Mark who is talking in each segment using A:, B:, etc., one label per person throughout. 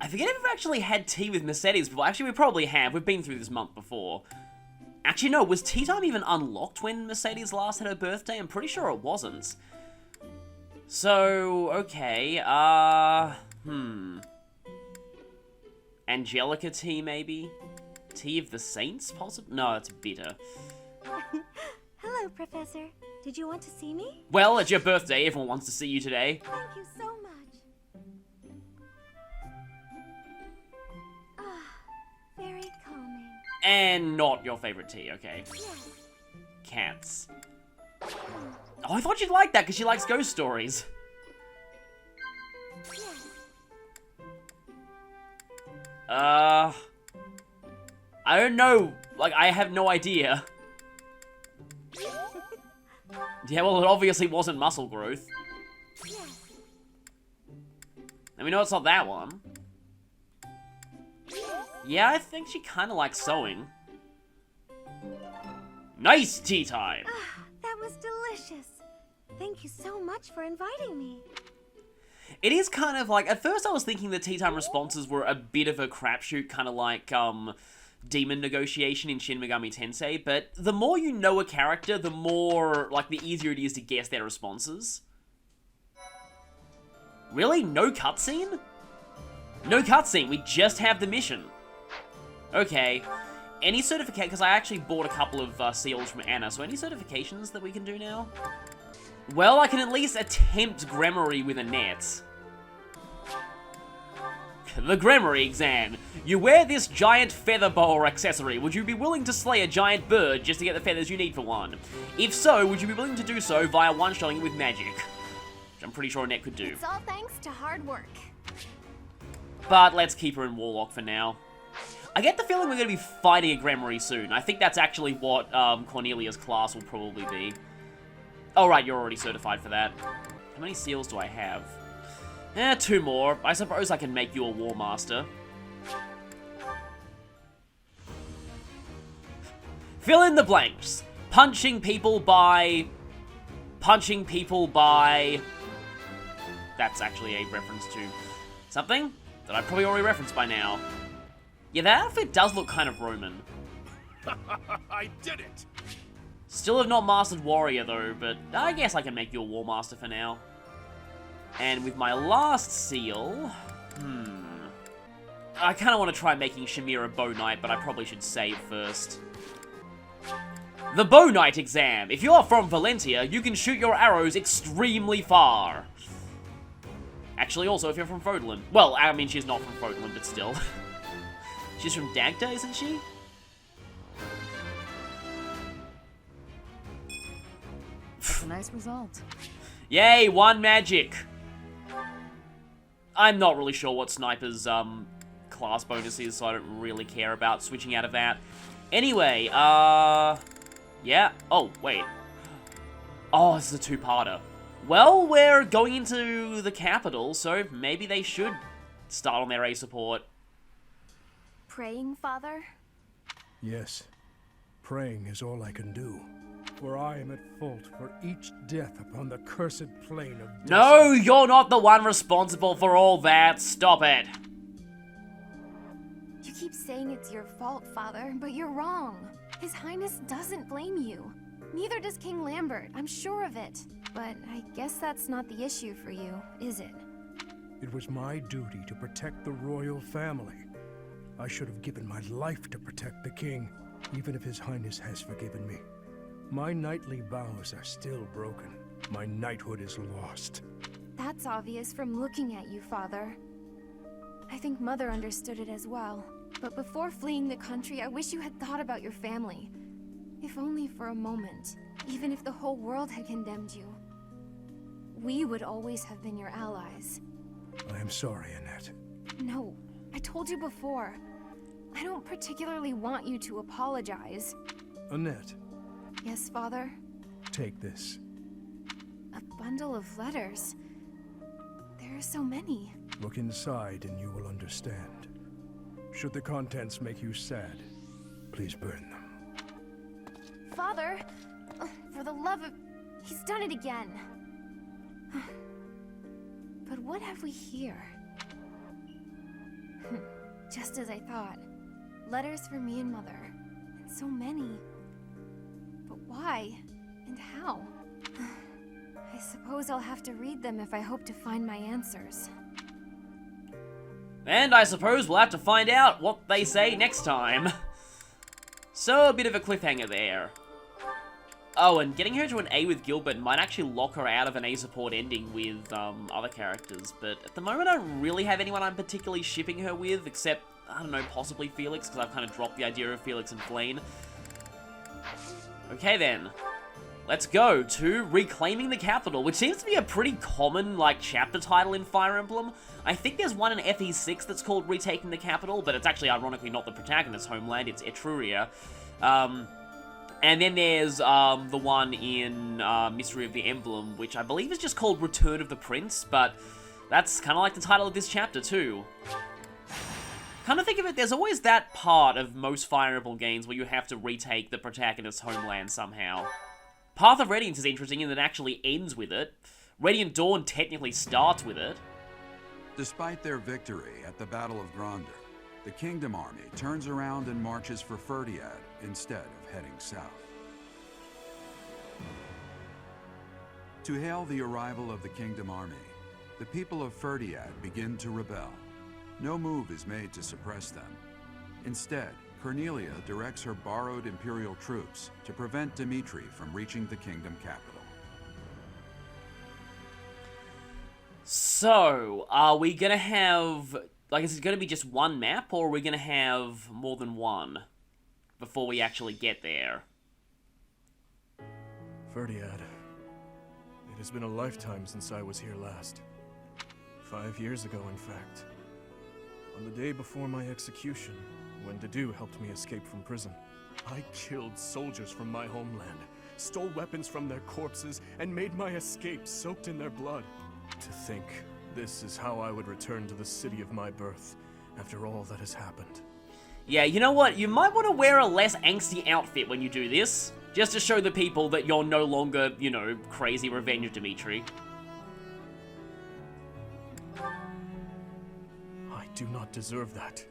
A: I forget if we've actually had tea with Mercedes before. Actually, we probably have. We've been through this month before. Actually, no, was tea time even unlocked when Mercedes last had her birthday? I'm pretty sure it wasn't. So, okay, Angelica tea, maybe? Tea of the Saints, possibly? No, that's bitter.
B: Hello, Professor. Did you want to see me?
A: Well, it's your birthday. Everyone wants to see you today.
B: Thank you so much. Ah, very calming.
A: And not your favorite tea, okay.
B: Yes.
A: Cats. Oh, I thought you'd like that because she likes ghost stories.
B: Yes.
A: I don't know. Like, I have no idea. Yeah, well, it obviously wasn't muscle growth.
B: Yes.
A: And we know it's not that one. Yeah, I think she kind of likes sewing. Nice tea time!
B: Ah, that was delicious. Thank you so much for inviting me.
A: It is kind of like, at first I was thinking the tea time responses were a bit of a crapshoot, kind of like, demon negotiation in Shin Megami Tensei, but the more you know a character, the more, like, the easier it is to guess their responses. Really? No cutscene? No cutscene, we just have the mission. Okay. Any certificate, because I actually bought a couple of seals from Anna, so any certifications that we can do now? Well, I can at least attempt Gramarye with a net. The Gramarye exam. You wear this giant feather boa accessory. Would you be willing to slay a giant bird just to get the feathers you need for one? If so, would you be willing to do so via one-shotting it with magic? Which I'm pretty sure a net could do.
B: It's all thanks to hard work.
A: But let's keep her in Warlock for now. I get the feeling we're going to be fighting a Gramarye soon. I think that's actually what Cornelia's class will probably be. Oh, right, you're already certified for that. How many seals do I have? 2 more. I suppose I can make you a War Master. Fill in the blanks. Punching people by... That's actually a reference to something that I probably already referenced by now. Yeah, that outfit does look kind of Roman.
C: I did it!
A: Still have not mastered Warrior, though, but I guess I can make you a War Master for now. And with my last seal... I kind of want to try making Shamir a Bow Knight, but I probably should save first. The Bow Knight exam. If you're from Valentia, you can shoot your arrows extremely far. Actually, also, if you're from Frodelin. Well, I mean, she's not from Frodelin, but still. She's from Dagda, isn't she?
D: That's a nice result.
A: Yay, 1 magic. I'm not really sure what Sniper's class bonus is, so I don't really care about switching out of that. Anyway, yeah. Oh, wait. Oh, this is a 2-parter. Well, we're going into the capital, so maybe they should start on their A support.
B: Praying, Father?
E: Yes. Praying is all I can do. For I am at fault for each death upon the cursed plane of destiny.
A: No, you're not the one responsible for all that. Stop it.
B: You keep saying it's your fault, Father, but you're wrong. His Highness doesn't blame you. Neither does King Lambert, I'm sure of it. But I guess that's not the issue for you, is it?
E: It was my duty to protect the royal family. I should have given my life to protect the king, even if His Highness has forgiven me. My knightly vows are still broken. My knighthood is lost.
B: That's obvious from looking at you, Father. I think Mother understood it as well. But before fleeing the country, I wish you had thought about your family. If only for a moment. Even if the whole world had condemned you. We would always have been your allies.
E: I am sorry, Annette.
B: No, I told you before. I don't particularly want you to apologize.
E: Annette,
B: Yes, Father?
E: take this.
B: A bundle of letters. There are so many.
E: Look inside and you will understand. Should the contents make you sad, please burn them.
B: Father! For the love of... He's done it again. But what have we here? Just as I thought. Letters for me and Mother. And so many. But why? And how? I suppose I'll have to read them if I hope to find my answers.
A: And I suppose we'll have to find out what they say next time. So, a bit of a cliffhanger there. Oh, and getting her to an A with Gilbert might actually lock her out of an A support ending with other characters, but at the moment I don't really have anyone I'm particularly shipping her with, except, I don't know, possibly Felix, because I've kind of dropped the idea of Felix and Fleen. Okay then, let's go to Reclaiming the Capital, which seems to be a pretty common, like, chapter title in Fire Emblem. I think there's one in FE6 that's called Retaking the Capital, but it's actually ironically not the protagonist's homeland, it's Etruria. And then there's the one in Mystery of the Emblem, which I believe is just called Return of the Prince, but that's kind of like the title of this chapter too. Kind of think of it, there's always that part of most Fire Emblem games where you have to retake the protagonist's homeland somehow. Path of Radiance is interesting in that it actually ends with it. Radiant Dawn technically starts with it.
F: Despite their victory at the Battle of Gronder, the Kingdom Army turns around and marches for Ferdiad instead of heading south. To hail the arrival of the Kingdom Army, the people of Ferdiad begin to rebel. No move is made to suppress them. Instead, Cornelia directs her borrowed Imperial troops to prevent Dimitri from reaching the Kingdom capital.
A: So, are we gonna have... Like, is it gonna be just one map, or are we gonna have more than one before we actually get there?
E: Ferdiad. It has been a lifetime since I was here last. 5 years ago, in fact. On the day before my execution, when Dedue helped me escape from prison, I killed soldiers from my homeland, stole weapons from their corpses, and made my escape soaked in their blood. To think this is how I would return to the city of my birth after all that has happened.
A: Yeah, you know what? You might want to wear a less angsty outfit when you do this, just to show the people that you're no longer, you know, crazy revenge Dimitri.
E: I do not deserve that.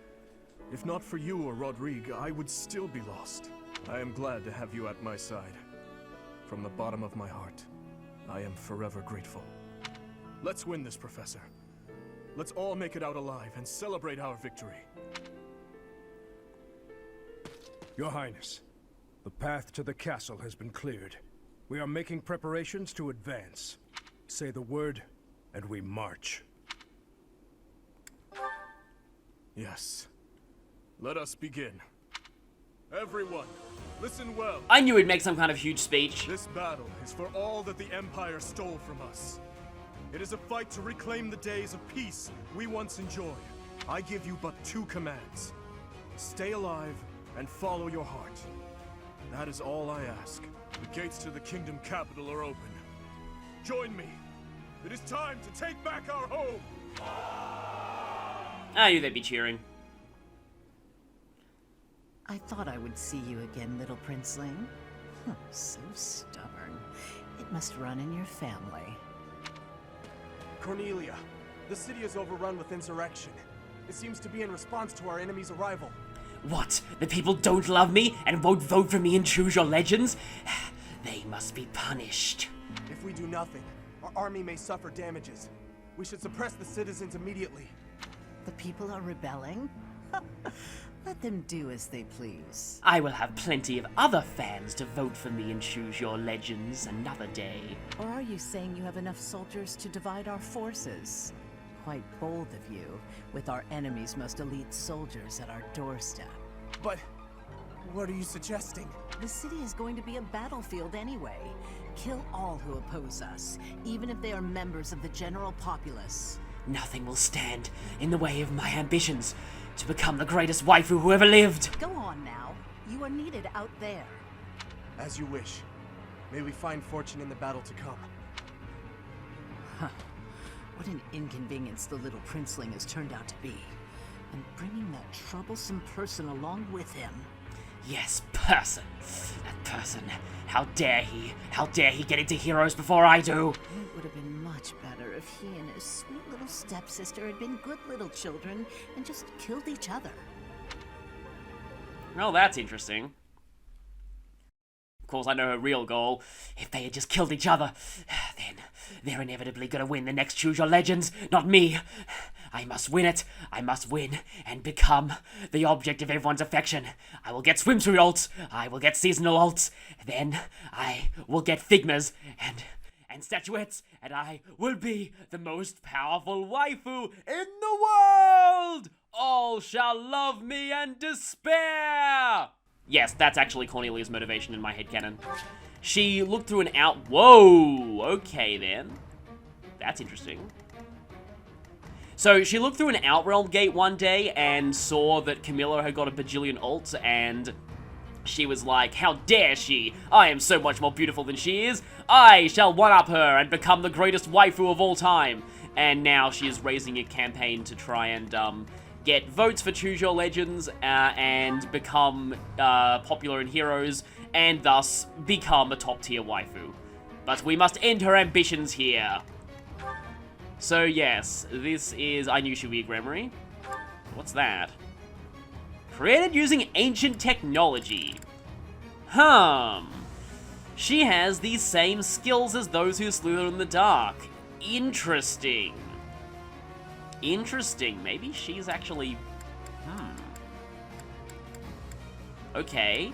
E: If not for you or Rodrigue, I would still be lost. I am glad to have you at my side. From the bottom of my heart, I am forever grateful. Let's win this, Professor. Let's all make it out alive and celebrate our victory. Your Highness, the path to the castle has been cleared. We are making preparations to advance. Say the word, and we march. Yes. Let us begin. Everyone, listen well.
A: I knew he'd make some kind of huge speech.
E: This battle is for all that the Empire stole from us. It is a fight to reclaim the days of peace we once enjoyed. I give you but 2 commands. Stay alive and follow your heart. That is all I ask. The gates to the Kingdom capital are open. Join me. It is time to take back our home.
A: I knew they'd be cheering.
D: I thought I would see you again, little princeling. So stubborn. It must run in your family.
G: Cornelia, the city is overrun with insurrection. It seems to be in response to our enemy's arrival.
A: What? The people don't love me and won't vote for me and choose your legends? They must be punished.
G: If we do nothing, our army may suffer damages. We should suppress the citizens immediately.
D: The people are rebelling? Let them do as they please.
A: I will have plenty of other fans to vote for me and choose your legends another day.
D: Or are you saying you have enough soldiers to divide our forces? Quite bold of you, with our enemy's most elite soldiers at our doorstep.
G: But what are you suggesting?
D: The city is going to be a battlefield anyway. Kill all who oppose us, even if they are members of the general populace.
A: Nothing will stand in the way of my ambitions to become the greatest waifu who ever lived.
D: Go on now. You are needed out there.
G: As you wish. May we find fortune in the battle to come.
D: What an inconvenience the little princeling has turned out to be. And bringing that troublesome person along with him.
A: Yes, person. That person. How dare he? How dare he get into heroes before I do?
D: It would have been much better if he and his sweet little stepsister had been good little children and just killed each other.
A: Well, that's interesting. Of course, I know her real goal. If they had just killed each other, then they're inevitably gonna win the next Choose Your Legends, not me. I must win it. I must win and become the object of everyone's affection. I will get swimsuit ults. I will get seasonal ults. Then I will get Figmas and statuettes, and I will be the most powerful waifu in the world! All shall love me and despair! Yes, that's actually Cornelia's motivation in my headcanon. She looked through an out- Whoa! Okay then. That's interesting. So, she looked through an Outrealm gate one day and saw that Camilla had got a bajillion ults, and she was like, how dare she? I am so much more beautiful than she is. I shall one-up her and become the greatest waifu of all time. And now she is raising a campaign to try and, get votes for Choose Your Legends, and become, popular in Heroes, and thus become a top-tier waifu. But we must end her ambitions here. So yes, this is I Knew She'd Be a Gremory. What's that? Created using ancient technology. She has these same skills as those who slither in the dark. Interesting. Interesting. Maybe she's actually... Okay.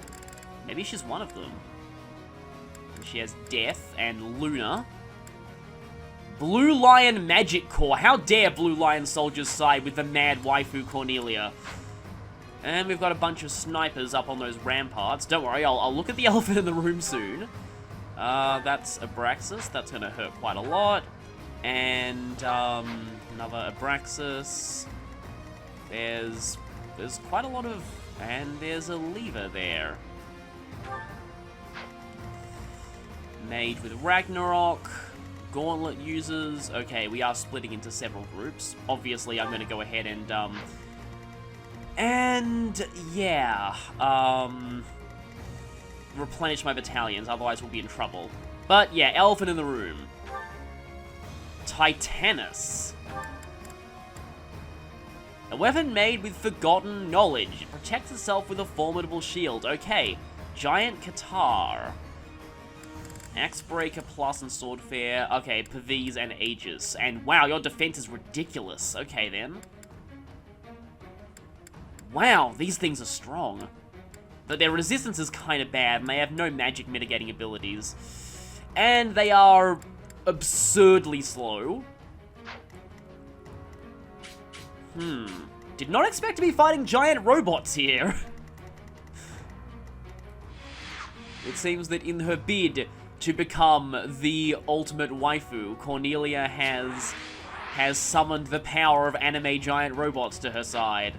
A: Maybe she's one of them. She has Death and Luna. Blue Lion Magic Core. How dare Blue Lion soldiers side with the mad waifu Cornelia. And we've got a bunch of snipers up on those ramparts. Don't worry, I'll look at the elephant in the room soon. That's Abraxas. That's gonna hurt quite a lot. And, another Abraxas. There's quite a lot of... And there's a lever there. Mage with Ragnarok. Gauntlet users. Okay, we are splitting into several groups. Obviously, I'm gonna go ahead and yeah, replenish my battalions, otherwise we'll be in trouble. But yeah, elephant in the room. Titanus. A weapon made with forgotten knowledge. It protects itself with a formidable shield. Okay. Giant Qatar. Axebreaker Plus and Swordfair. Okay, Pavis and Aegis. And wow, your defense is ridiculous. Okay then. Wow, these things are strong. But their resistance is kind of bad, and they have no magic mitigating abilities. And they are absurdly slow. Did not expect to be fighting giant robots here. It seems that in her bid to become the ultimate waifu, Cornelia has summoned the power of anime giant robots to her side.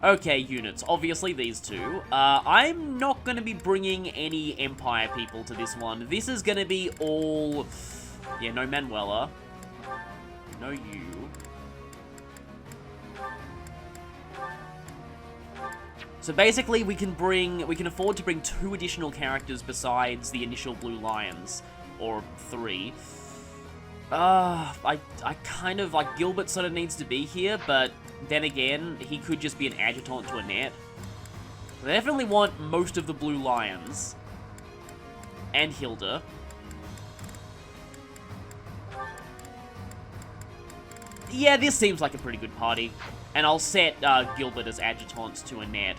A: Okay, units. Obviously, these two. I'm not going to be bringing any Empire people to this one. This is going to be all... Yeah, no Manuela. No you. So basically, we can afford to bring 2 additional characters besides the initial Blue Lions. Or 3. I kind of, like, Gilbert sort of needs to be here, but then again, he could just be an adjutant to Annette. I definitely want most of the Blue Lions. And Hilda. Yeah, this seems like a pretty good party. And I'll set Gilbert as adjutants to Annette.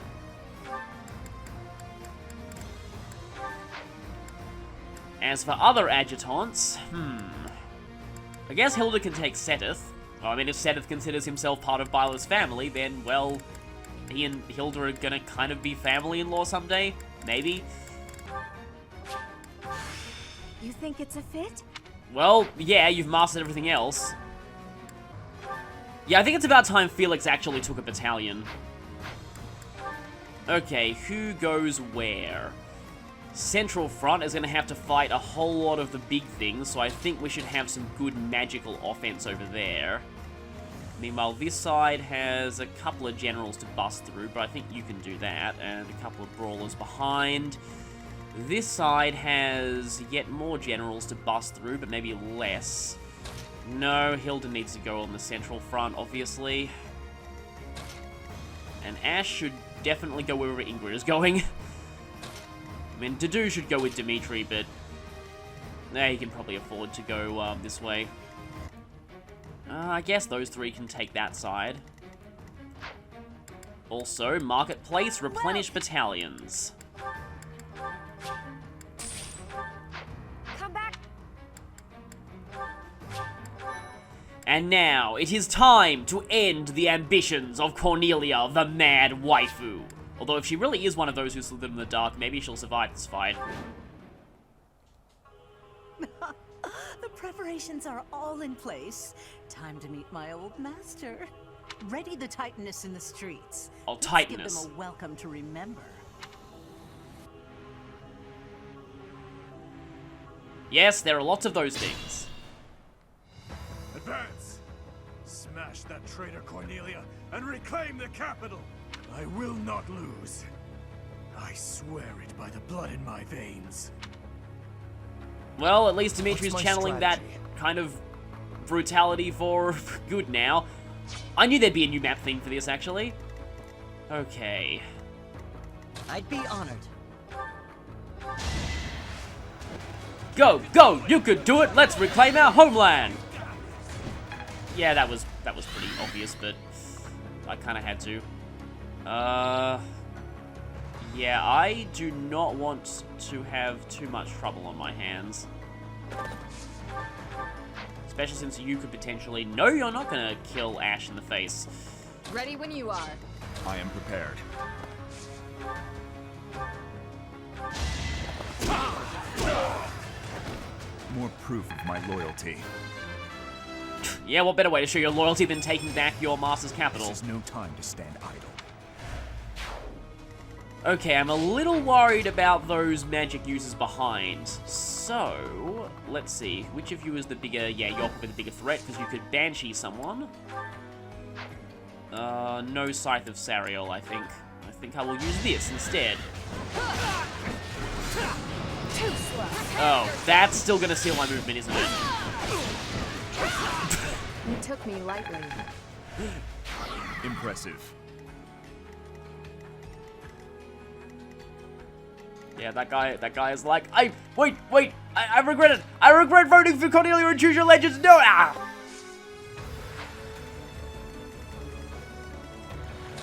A: As for other adjutants, I guess Hilda can take Seteth. Well, I mean, if Seteth considers himself part of Byla's family, then, well, he and Hilda are gonna kind of be family-in-law someday. Maybe.
B: You think it's a fit?
A: Well, yeah, you've mastered everything else. Yeah, I think it's about time Felix actually took a battalion. Okay, who goes where? Central Front is going to have to fight a whole lot of the big things, so I think we should have some good magical offense over there. Meanwhile, this side has a couple of generals to bust through, but I think you can do that, and a couple of brawlers behind. This side has yet more generals to bust through, but maybe less. No, Hilda needs to go on the central front, obviously. And Ash should definitely go wherever Ingrid is going. I mean, Dedue should go with Dimitri, but he can probably afford to go this way. I guess those three can take that side. Also, Marketplace, replenish battalions.
B: Come back.
A: And now, it is time to end the ambitions of Cornelia, the mad waifu. Although if she really is one of those who slithered in the dark, maybe she'll survive this fight.
D: The preparations are all in place. Time to meet my old master. Ready the Titaness in the streets.
A: Oh,
D: Let's
A: Titaness.
D: give them a welcome to remember.
A: Yes, there are lots of those things.
C: Advance! Smash that traitor Cornelia and reclaim the capital! I will not lose. I swear it by the blood in my veins.
A: Well, at least Dimitri's
G: What's my
A: channeling that
G: strategy?
A: kind of brutality for good now. I knew there'd be a new map theme for this, actually. Okay.
H: I'd be honored.
A: Go, go! You could do it! Let's reclaim our homeland! Yeah, that was pretty obvious, but I kind of had to. Yeah, I do not want to have too much trouble on my hands. Especially since you could potentially... No, you're not gonna kill Ash in the face.
I: Ready when you are.
C: I am prepared. More proof of my loyalty.
A: Yeah, what better way to show your loyalty than taking back your master's capital?
C: This is no time to stand idle.
A: Okay, I'm a little worried about those magic users behind. So, let's see. Which of you is the bigger... Yeah, you're probably the bigger threat, because you could Banshee someone. No Scythe of Sariel, I think. I think I will use this instead. Oh, that's still gonna seal my movement, isn't it?
I: You took me lightly.
C: Impressive.
A: Yeah, that guy is like, wait, I regret it. I regret voting for Cornelia and Choose Your Legends. No,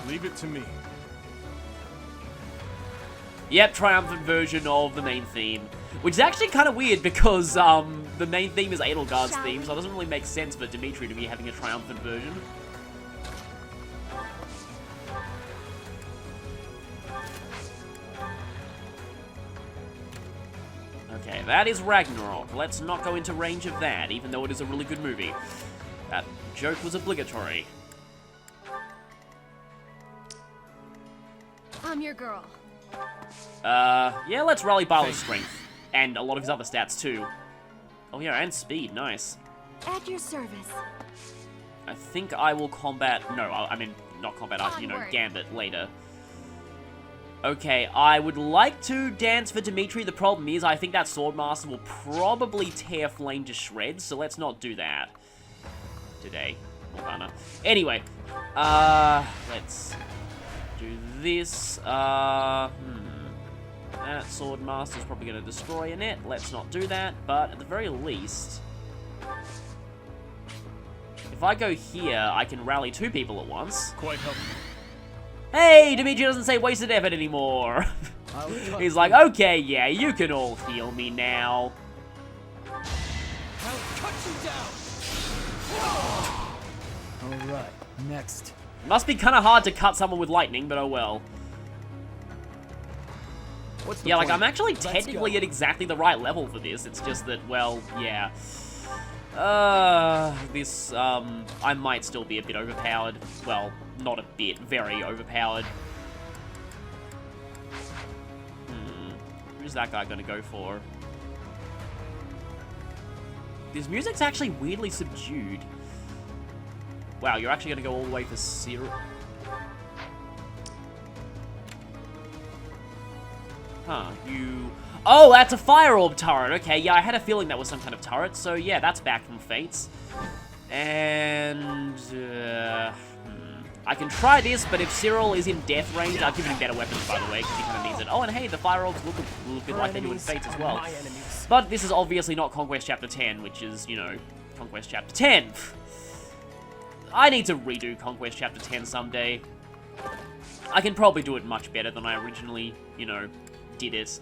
G: Leave it to me.
A: Yep, triumphant version of the main theme. Which is actually kind of weird because the main theme is Edelgard's theme, so it doesn't really make sense for Dimitri to be having a triumphant version. Okay, that is Ragnarok. Let's not go into range of that, even though it is a really good movie. That joke was obligatory.
B: I'm your girl.
A: Yeah, let's rally Barlow's strength. And a lot of his other stats, too. Oh, yeah, and speed. Nice.
B: At your service.
A: I think I will combat... No, I mean, not combat,
B: Onward.
A: Gambit later. Okay, I would like to dance for Dimitri. The problem is, I think that Swordmaster will probably tear Flame to shreds, so let's not do that today. Morgana. Anyway, let's do this. That Swordmaster's probably going to destroy a net. Let's not do that, but at the very least... If I go here, I can rally two people at once.
C: Quite helpful.
A: Hey, Dimitri doesn't say wasted effort anymore. He's like, okay, yeah, you can all heal me now.
H: I'll cut you down. All right, next.
A: Must be kind of hard to cut someone with lightning, but oh well.
H: What's the
A: Yeah, like,
H: plan?
A: I'm actually
H: Let's
A: technically
H: go.
A: at exactly the right level for this. It's just that, well, yeah. I might still be a bit overpowered. Well, not a bit, very overpowered. Who's that guy gonna go for? This music's actually weirdly subdued. Wow, you're actually gonna go all the way for Cyril? Huh, you... Oh, that's a fire orb turret. Okay, yeah, I had a feeling that was some kind of turret. So, yeah, that's back from Fates. And... I can try this, but if Cyril is in death range, I'll give him better weapons, by the way, because he kind of needs it. Oh, and hey, the fire orbs look a bit like they do in Fates as well. But this is obviously not Conquest Chapter 10, which is, you know, Conquest Chapter 10. I need to redo Conquest Chapter 10 someday. I can probably do it much better than I originally, you know, did it.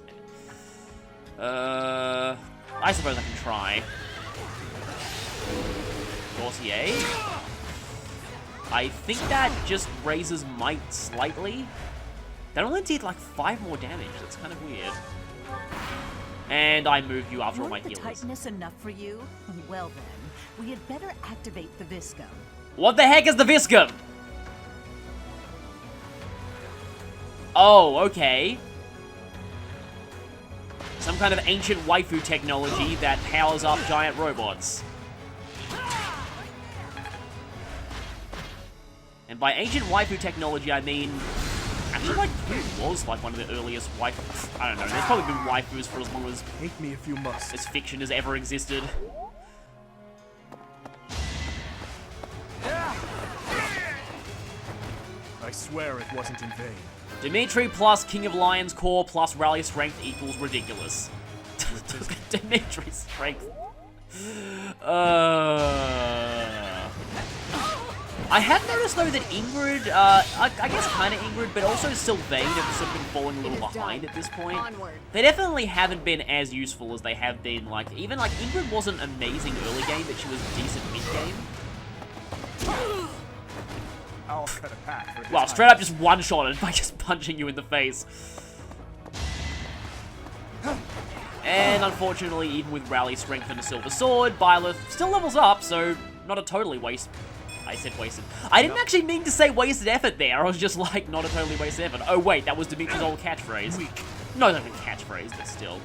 A: I suppose I can try. Dossier? I think that just raises might slightly. That only did like 5 more damage. That's kind of weird. And I moved you after all my healers.
D: Weren't the tightness enough for you? Well then, we had better activate the Viscum.
A: What the heck is the Viscum? Oh, okay. Some kind of ancient waifu technology that powers up giant robots. And by ancient waifu technology, I mean... Actually, like, who was, like, one of the earliest waifus? I don't know. There's probably been waifus for as long as...
G: Hate me if you must.
A: As fiction has ever existed.
C: I swear it wasn't in vain.
A: Dimitri plus King of Lions core plus rally strength equals ridiculous. Dimitri's strength. I have noticed, though, that Ingrid, I guess kind of Ingrid, but also Sylvain have sort of been falling a little behind at this point.
I: Onward.
A: They definitely haven't been as useful as they have been, like, even, like, Ingrid wasn't amazing early game, but she was decent mid-game.
C: I'll cut a path for his
A: Wow, straight up just one-shotted by just punching you in the face. And unfortunately, even with Rally Strength and a Silver Sword, Byleth still levels up, so not a totally waste. I said wasted. I didn't actually mean to say wasted effort there. I was just like, not a totally wasted effort. Oh wait, that was Dimitri's old catchphrase. No, not even catchphrase, but still.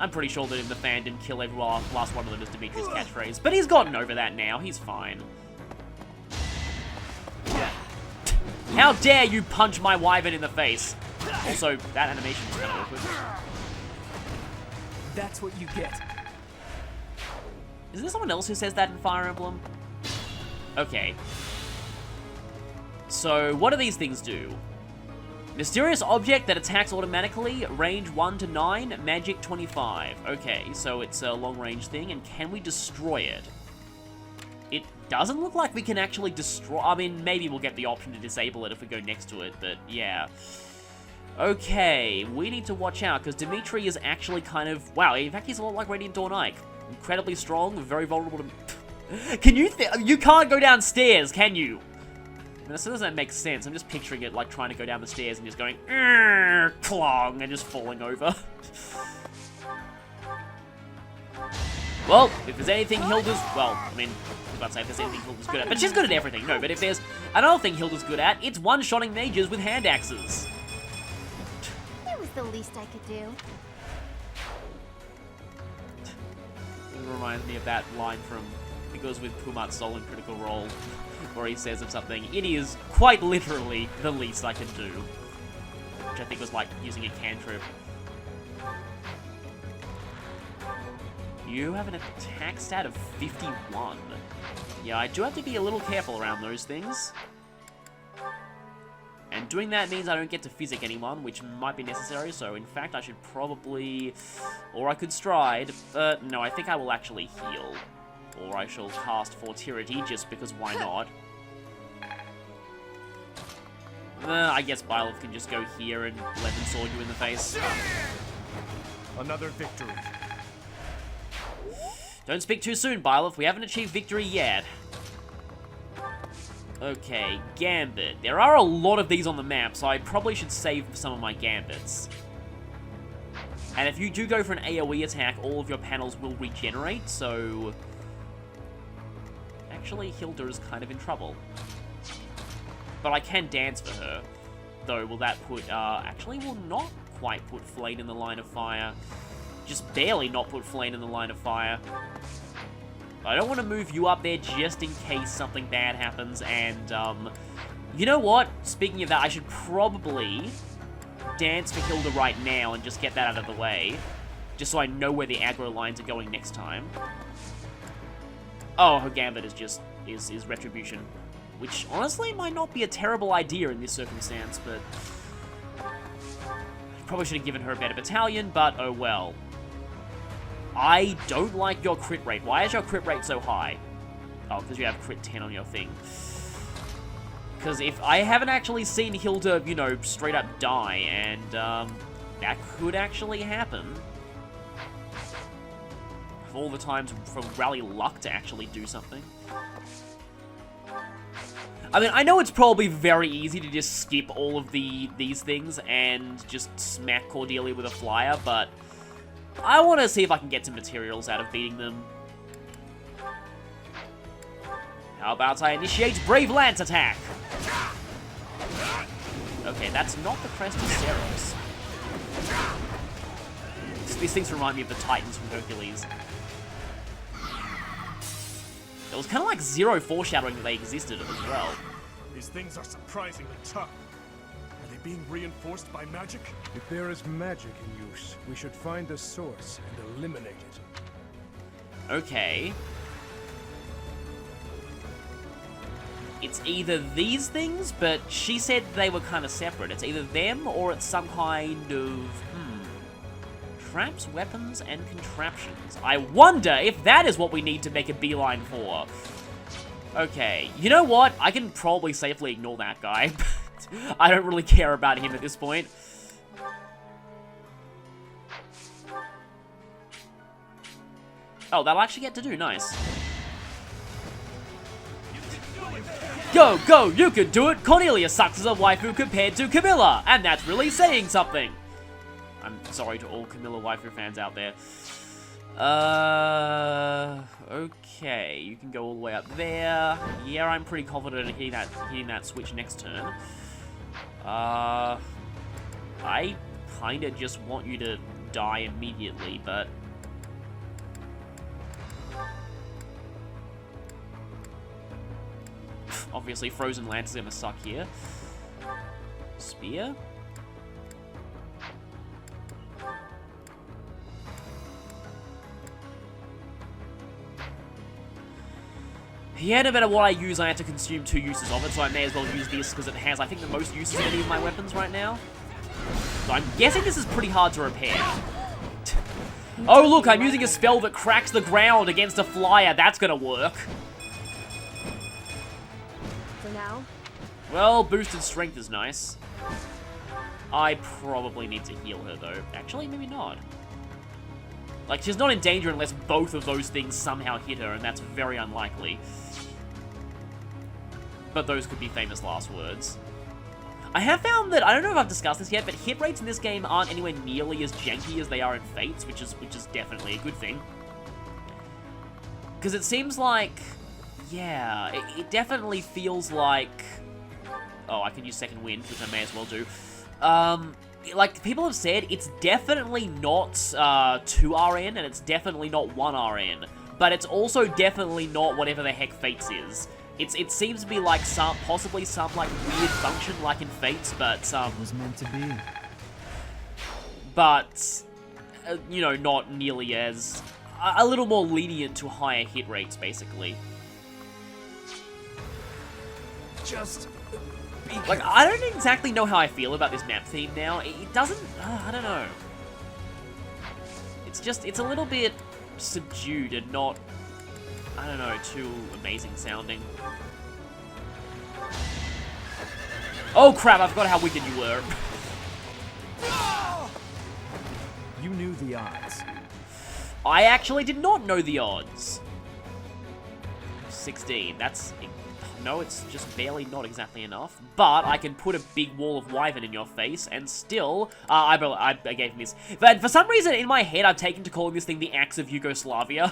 A: I'm pretty sure that in the fan didn't kill every last one of them as Dimitri's catchphrase. But he's gotten over that now. He's fine. How dare you punch my wyvern in the face? Also, that animation is kind of awkward.
H: That's what you get.
A: Is there someone else who says that in Fire Emblem? Okay. So, what do these things do? Mysterious object that attacks automatically, range 1 to 9, magic 25. Okay, so it's a long-range thing, and can we destroy it? It doesn't look like we can actually destroy... I mean, maybe we'll get the option to disable it if we go next to it, but yeah. Okay, we need to watch out, because Dimitri is actually kind of... Wow, in fact, he's a lot like Radiant Dawn Ike. Incredibly strong, very vulnerable to... Can you... You can't go downstairs, can you? I mean, this doesn't make sense. I'm just picturing it like trying to go down the stairs and just going... Clong, and just falling over. Well, if there's anything Hilda's... Well, I mean... I was about to say if there's anything Hilda's good at. But she's good at everything. No, but if there's another thing Hilda's good at, it's one-shotting mages with hand axes.
B: It was the least I could do.
A: It reminds me of that line from, I think it was with Pumat's Soul in Critical Role, where he says of something, it is quite literally the least I can do. Which I think was like using a cantrip. You have an attack stat of 51. Yeah, I do have to be a little careful around those things. And doing that means I don't get to physic anyone, which might be necessary, so in fact I should probably... Or I could stride, but no, I think I will actually heal. Or I shall cast Fortitude, just because why not? I guess Byleth can just go here and Lemon Sword you in the face.
C: Another victory.
A: Don't speak too soon, Byleth. We haven't achieved victory yet. Okay, Gambit. There are a lot of these on the map, so I probably should save some of my Gambits. And if you do go for an AoE attack, all of your panels will regenerate, so... Actually, Hilda is kind of in trouble. But I can dance for her. Though, will that put, actually will not quite put Flame in the line of fire. Just barely not put Flame in the line of fire. I don't want to move you up there just in case something bad happens, and, you know what? Speaking of that, I should probably dance for Hilda right now and just get that out of the way, just so I know where the aggro lines are going next time. Oh, her gambit is just, is retribution, which honestly might not be a terrible idea in this circumstance, but probably should have given her a better battalion, but oh well. I don't like your crit rate. Why is your crit rate so high? Oh, because you have crit 10 on your thing. Because if I haven't actually seen Hilda, you know, straight up die, and that could actually happen. Of all the times for Rally Luck to actually do something. I mean, I know it's probably very easy to just skip all of these things and just smack Cordelia with a flyer, but I want to see if I can get some materials out of beating them. How about I initiate Brave Lance attack? Okay, that's not the crest of Ceros. These things remind me of the Titans from Hercules. It was kind of like zero foreshadowing that they existed as well.
C: These things are surprisingly tough. Are they being reinforced by magic?
E: If there is magic in use, we should find the source and eliminate it.
A: Okay. It's either these things, but she said they were kind of separate. It's either them or it's some kind of, traps, weapons, and contraptions. I wonder if that is what we need to make a beeline for. Okay, you know what? I can probably safely ignore that guy. I don't really care about him at this point. Oh, that'll actually get to do. Nice. Go, go, you can do it! Cornelia sucks as a waifu compared to Camilla, and that's really saying something. I'm sorry to all Camilla waifu fans out there. Okay, you can go all the way up there. Yeah, I'm pretty confident in hitting that switch next turn. I kinda just want you to die immediately, but obviously Frozen Lance is gonna suck here. Spear? Yeah, no matter what I use, I have to consume 2 uses of it, so I may as well use this because it has, I think, the most uses of any of my weapons right now. So I'm guessing this is pretty hard to repair. Oh look, I'm using a spell that cracks the ground against a flyer. That's gonna work.
I: For now?
A: Well, boosted strength is nice. I probably need to heal her, though. Actually, maybe not. Like, she's not in danger unless both of those things somehow hit her, and that's very unlikely. But those could be famous last words. I have found that, I don't know if I've discussed this yet, but hit rates in this game aren't anywhere nearly as janky as they are in Fates, which is definitely a good thing. Because it seems like, yeah, it definitely feels like... Oh, I can use Second Wind, which I may as well do. Like, people have said, it's definitely not 2RN, and it's definitely not 1RN. But it's also definitely not whatever the heck Fates is. It seems to be like possibly some like weird function like in Fates, but
H: It was meant to be.
A: But you know, not nearly as a little more lenient to higher hit rates, basically.
H: Just
A: like, I don't exactly know how I feel about this map theme now. It doesn't, I don't know. It's a little bit subdued and not, I don't know, too amazing sounding. Oh crap, I forgot how wicked you were.
H: You knew the odds.
A: I actually did not know the odds. 16, that's... No, it's just barely not exactly enough. But I can put a big wall of Wyvern in your face, and still... I gave him this. But for some reason, in my head, I've taken to calling this thing the Axe of Yugoslavia.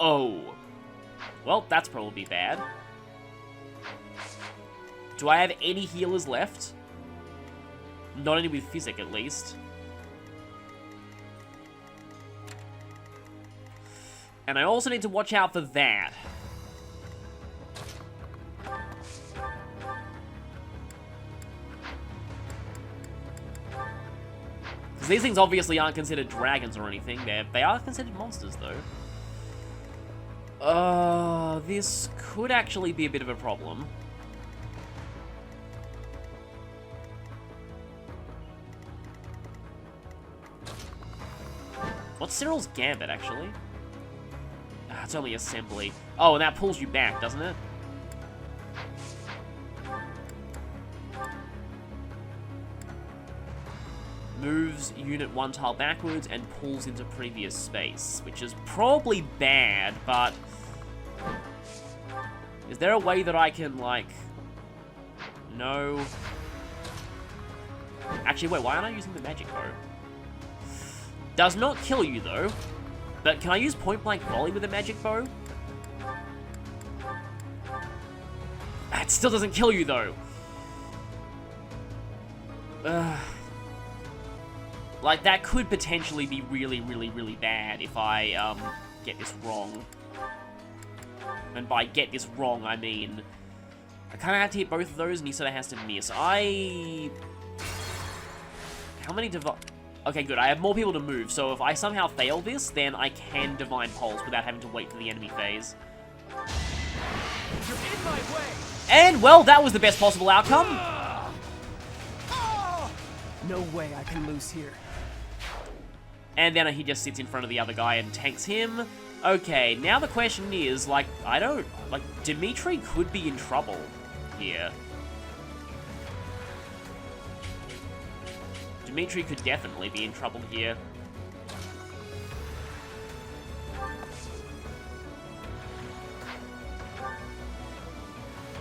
A: Oh. Well, that's probably bad. Do I have any healers left? Not any with Physic, at least. And I also need to watch out for that. Because these things obviously aren't considered dragons or anything. They are considered monsters, though. This could actually be a bit of a problem. What's Cyril's gambit, actually? Ah, it's only assembly. Oh, and that pulls you back, doesn't it? Moves unit 1 tile backwards and pulls into previous space, which is probably bad, but... Is there a way that I can, like... No... Actually, wait, why aren't I using the magic bow? Does not kill you, though. But can I use point-blank volley with a magic bow? It still doesn't kill you, though. Like, that could potentially be really, really, really bad if I, get this wrong. And by get this wrong, I mean... I kind of have to hit both of those, and he sort of has to miss. How many Okay, good. I have more people to move, so if I somehow fail this, then I can Divine Pulse without having to wait for the enemy phase.
C: You're in my way!
A: And, well, that was the best possible outcome.
H: No way I can lose here.
A: And then he just sits in front of the other guy and tanks him. Okay, now the question is, like, Dimitri could be in trouble here. Dimitri could definitely be in trouble here.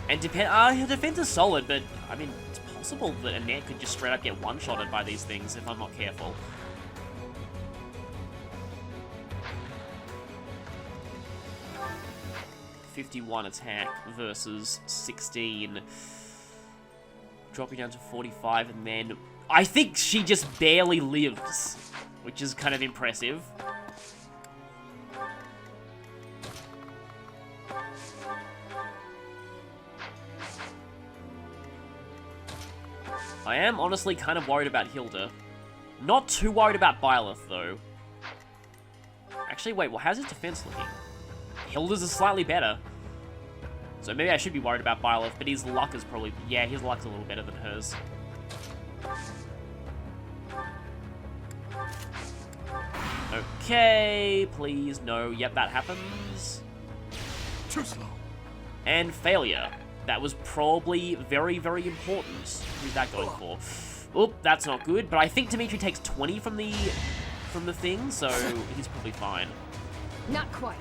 A: And her defense is solid, but, I mean, it's possible that Annette could just straight up get one-shotted by these things if I'm not careful. .51 attack versus 16. Dropping down to 45, and then... I think she just barely lives, which is kind of impressive. I am honestly kind of worried about Hilda. Not too worried about Byleth, though. Actually, wait, well, how's his defense looking? Hilda's is slightly better. So maybe I should be worried about Byleth, but his luck is probably... Yeah, his luck's a little better than hers. Okay, please, no. Yep, that happens.
C: Too slow.
A: And failure. That was probably very, very important. Who's that going for? Oop, that's not good. But I think Dimitri takes 20 from the thing, so he's probably fine.
I: Not quite.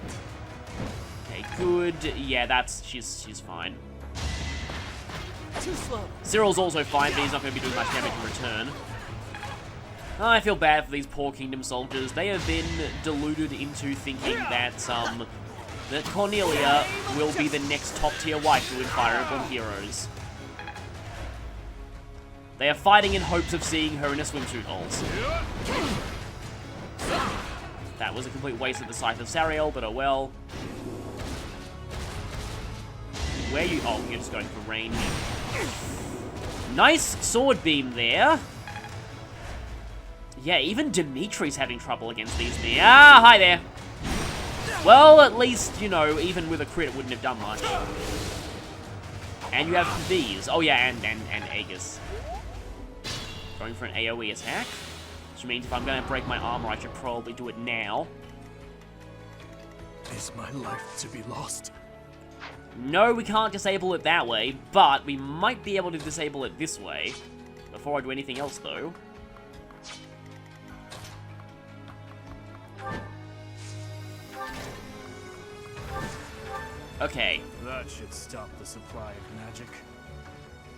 A: Okay, good. Yeah, she's fine.
H: Too slow.
A: Cyril's also fine, but he's not going to be doing much damage in return. I feel bad for these poor Kingdom soldiers. They have been deluded into thinking that Cornelia will be the next top-tier waifu in Fire Emblem Heroes. They are fighting in hopes of seeing her in a swimsuit, holes. That was a complete waste of the Scythe of Sariel, but oh well. Where you... Oh, you're just going for range. Nice sword beam there. Yeah, even Dimitri's having trouble against these things. Ah, hi there. Well, at least, you know, even with a crit, it wouldn't have done much. And you have these. Oh, yeah, and Aegis. Going for an AoE attack. Which means if I'm going to break my armor, I should probably do it now.
C: Is my life to be lost?
A: No, we can't disable it that way, but we might be able to disable it this way. Before I do anything else, though. Okay.
C: That should stop the supply of magic.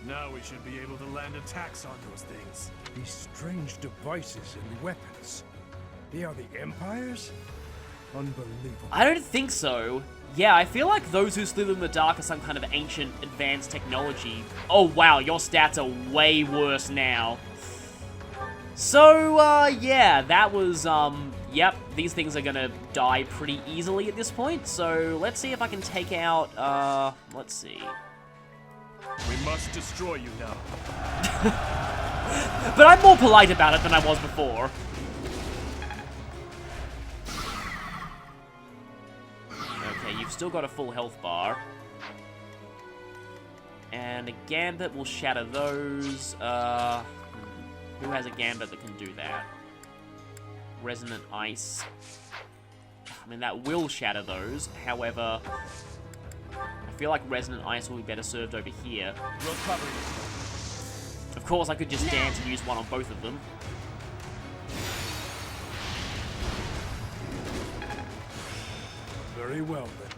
C: Now we should be able to land attacks on those things.
E: These strange devices and weapons. They are the Empire's? Unbelievable.
A: I don't think so. Yeah, I feel like those who slither in the dark are some kind of ancient, advanced technology. Oh wow, your stats are way worse now. So, yeah, that was Yep, these things are gonna die pretty easily at this point, so let's see if I can take out, let's see.
C: We must destroy you now.
A: But I'm more polite about it than I was before. Okay, you've still got a full health bar. And a Gambit will shatter those. Who has a Gambit that can do that? Resonant Ice. I mean, that will shatter those. However, I feel like Resonant Ice will be better served over here.
H: We'll cover you.
A: Of course, I could just dance and use one on both of them.
E: Very well, then.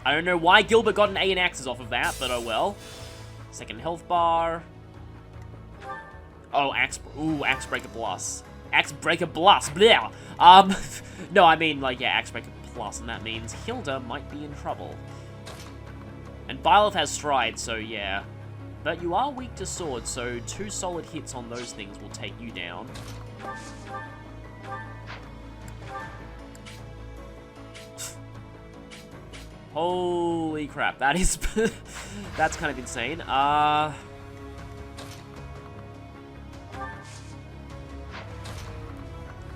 A: I don't know why Gilbert got an A in axes off of that, but oh well. Second health bar. Oh, Axe Breaker Plus. Axe Breaker Plus, blah. No, I mean, like, yeah, Axe Breaker Plus, and that means Hilda might be in trouble. And Byleth has Stride, so yeah. But you are weak to swords, so 2 solid hits on those things will take you down. Holy crap, that is... that's kind of insane.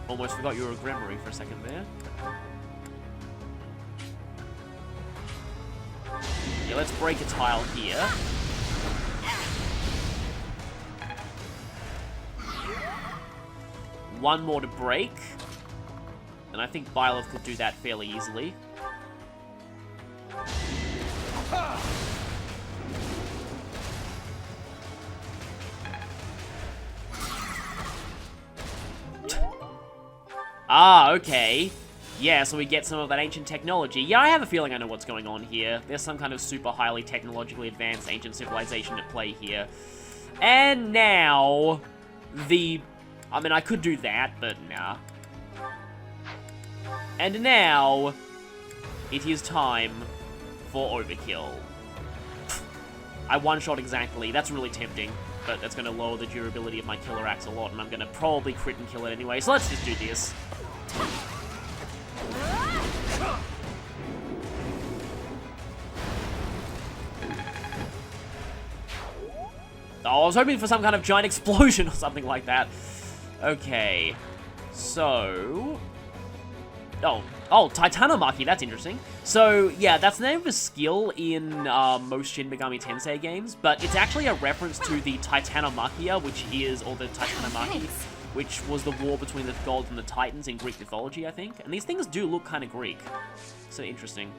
A: Almost forgot you were a Gremory for a second there. Yeah, let's break a tile here. One more to break. And I think Byleth could do that fairly easily. Ah, okay. Yeah, so we get some of that ancient technology. Yeah, I have a feeling I know what's going on here. There's some kind of super highly technologically advanced ancient civilization at play here. And now, I mean, I could do that, but nah. And now, it is time for overkill. I one-shot exactly. That's really tempting, but that's going to lower the durability of my killer axe a lot, and I'm going to probably crit and kill it anyway, so let's just do this. Oh, I was hoping for some kind of giant explosion or something like that. Okay. So... Oh, Titanomachy, that's interesting. So, yeah, that's the name of a skill in most Shin Megami Tensei games, but it's actually a reference to the Titanomachia, which is, or the Titanomachy, which was the war between the gods and the Titans in Greek mythology, I think. And these things do look kind of Greek. So interesting.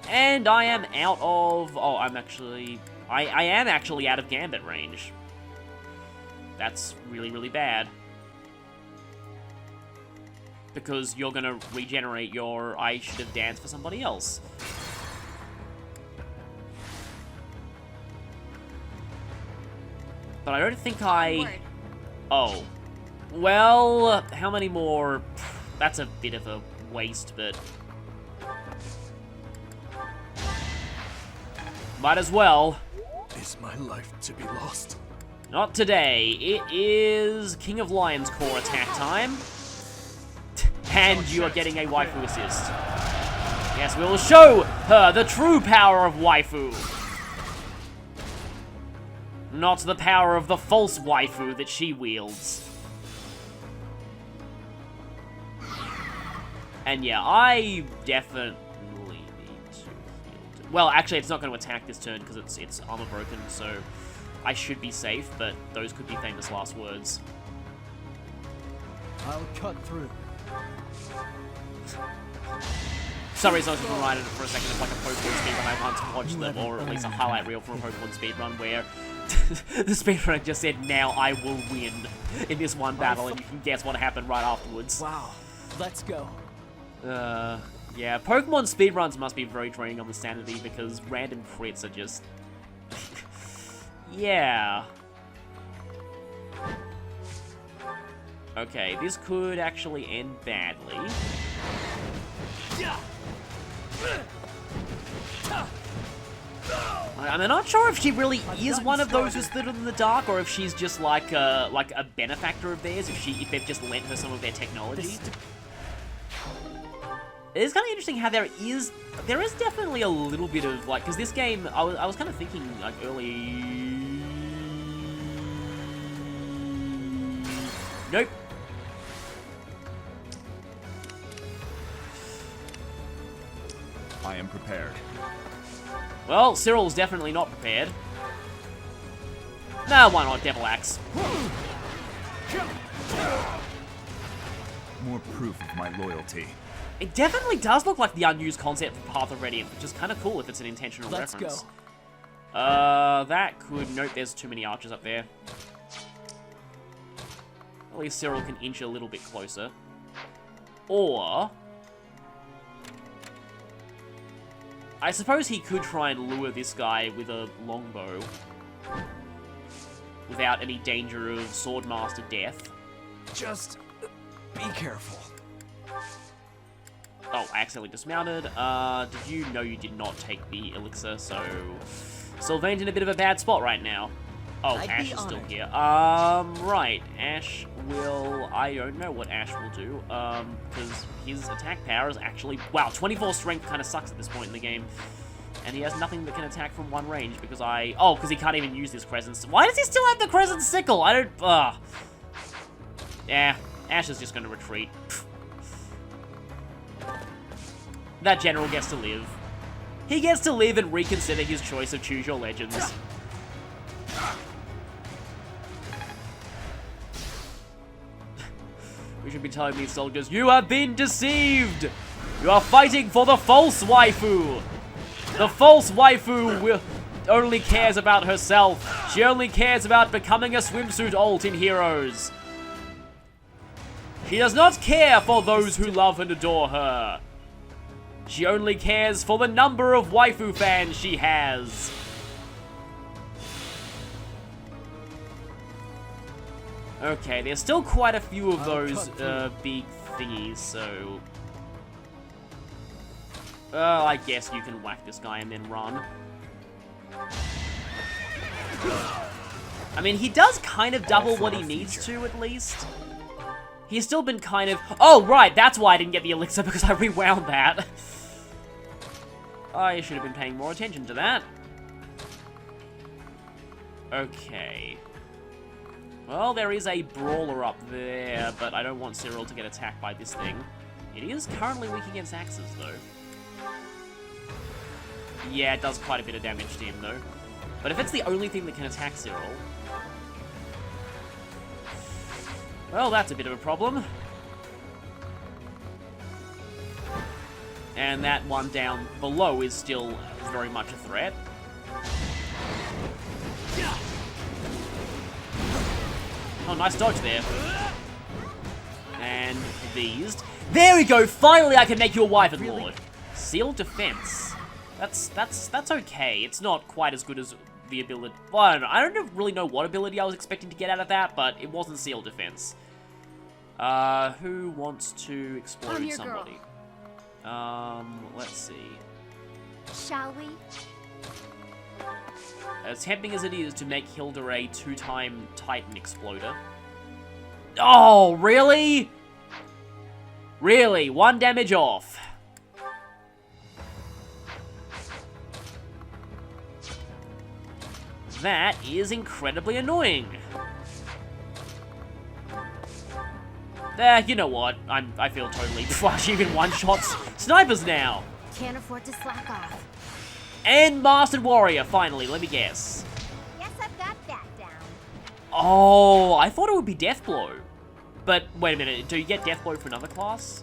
A: And I am out of... Oh, I'm actually... I am actually out of Gambit range. That's really, really bad. Because you're gonna regenerate your I should have danced for somebody else. But I don't think I... Oh. Well, how many more... That's a bit of a waste, but... Might as well.
C: Is my life to be lost?
A: Not today. It is King of Lions Core attack time. And you are getting a waifu assist. Yes, we will show her the true power of waifu. Not the power of the false waifu that she wields. And yeah, I definitely need to heal. Well, actually, it's not going to attack this turn because it's armor broken, so I should be safe, but those could be famous last words.
H: I'll cut through.
A: Sorry, I was just reminded for a second of like a Pokemon speedrun I once watched them, or at least a highlight reel from a Pokemon speedrun where the speedrunner just said, "Now I will win" in this one battle, and you can guess what happened right afterwards.
H: Wow, let's go.
A: Yeah, Pokemon speedruns must be very draining on the sanity because random crits are just... yeah. Okay, this could actually end badly. I'm not sure if she really is one of those who stood in the dark, or if she's just like a benefactor of theirs, if they've just lent her some of their technology. It is kind of interesting how there is definitely a little bit of, like, because this game, I was kind of thinking, like, early... Nope.
C: I am prepared.
A: Well, Cyril's definitely not prepared. Nah, why not? Devil Axe.
C: More proof of my loyalty.
A: It definitely does look like the unused concept for Path of Radiance, which is kind of cool if it's an intentional
H: Let's
A: reference.
H: go.
A: That could... Nope, there's too many archers up there. At least Cyril can inch a little bit closer. Or... I suppose he could try and lure this guy with a longbow. Without any danger of Swordmaster death.
C: Just be careful.
A: Oh, I accidentally dismounted. Did you know you did not take the elixir, so... Sylvain's in a bit of a bad spot right now. Oh,
D: I'd
A: Ash
D: be
A: is still
D: honored.
A: here. Right. Ash will... I don't know what Ash will do, because his attack power is actually... Wow, 24 strength kind of sucks at this point in the game. And he has nothing that can attack from one range, because Oh, because he can't even use this Crescent... Why does he still have the Crescent Sickle? I don't... Yeah, Ash is just going to retreat. That general gets to live. He gets to live and reconsider his choice of Choose Your Legends. We should be telling these soldiers, you have been deceived! You are fighting for the false waifu! The false waifu only cares about herself. She only cares about becoming a swimsuit alt in Heroes. She does not care for those who love and adore her. She only cares for the number of waifu fans she has. Okay, there's still quite a few of those big thingies, so... I guess you can whack this guy and then run. I mean, he does kind of double what he needs to, at least. He's still been kind of... Oh, right, that's why I didn't get the elixir, because I rewound that. I should have been paying more attention to that. Okay. Well, there is a brawler up there, but I don't want Cyril to get attacked by this thing. It is currently weak against axes, though. Yeah, it does quite a bit of damage to him, though. But if it's the only thing that can attack Cyril... Well, that's a bit of a problem. And that one down below is still very much a threat. Oh, nice dodge there. And these. There we go! Finally I can make you a Wyvern Lord. Sealed Defense. That's okay. It's not quite as good as the ability... Well, I don't know, really know what ability I was expecting to get out of that, but it wasn't Sealed Defense. Who wants to explode
B: I'm your
A: somebody? Let's see.
B: Shall we?
A: As tempting as it is to make Hilda a 2-time Titan Exploder. Oh, really? Really? 1 damage off. That is incredibly annoying. You know what? I feel totally... She even one-shots snipers now.
B: Can't afford to slack off.
A: And Mastered Warrior, finally, let me guess.
B: Guess I've got that down.
A: Oh, I thought it would be Deathblow. But, wait a minute, do you get Deathblow for another class?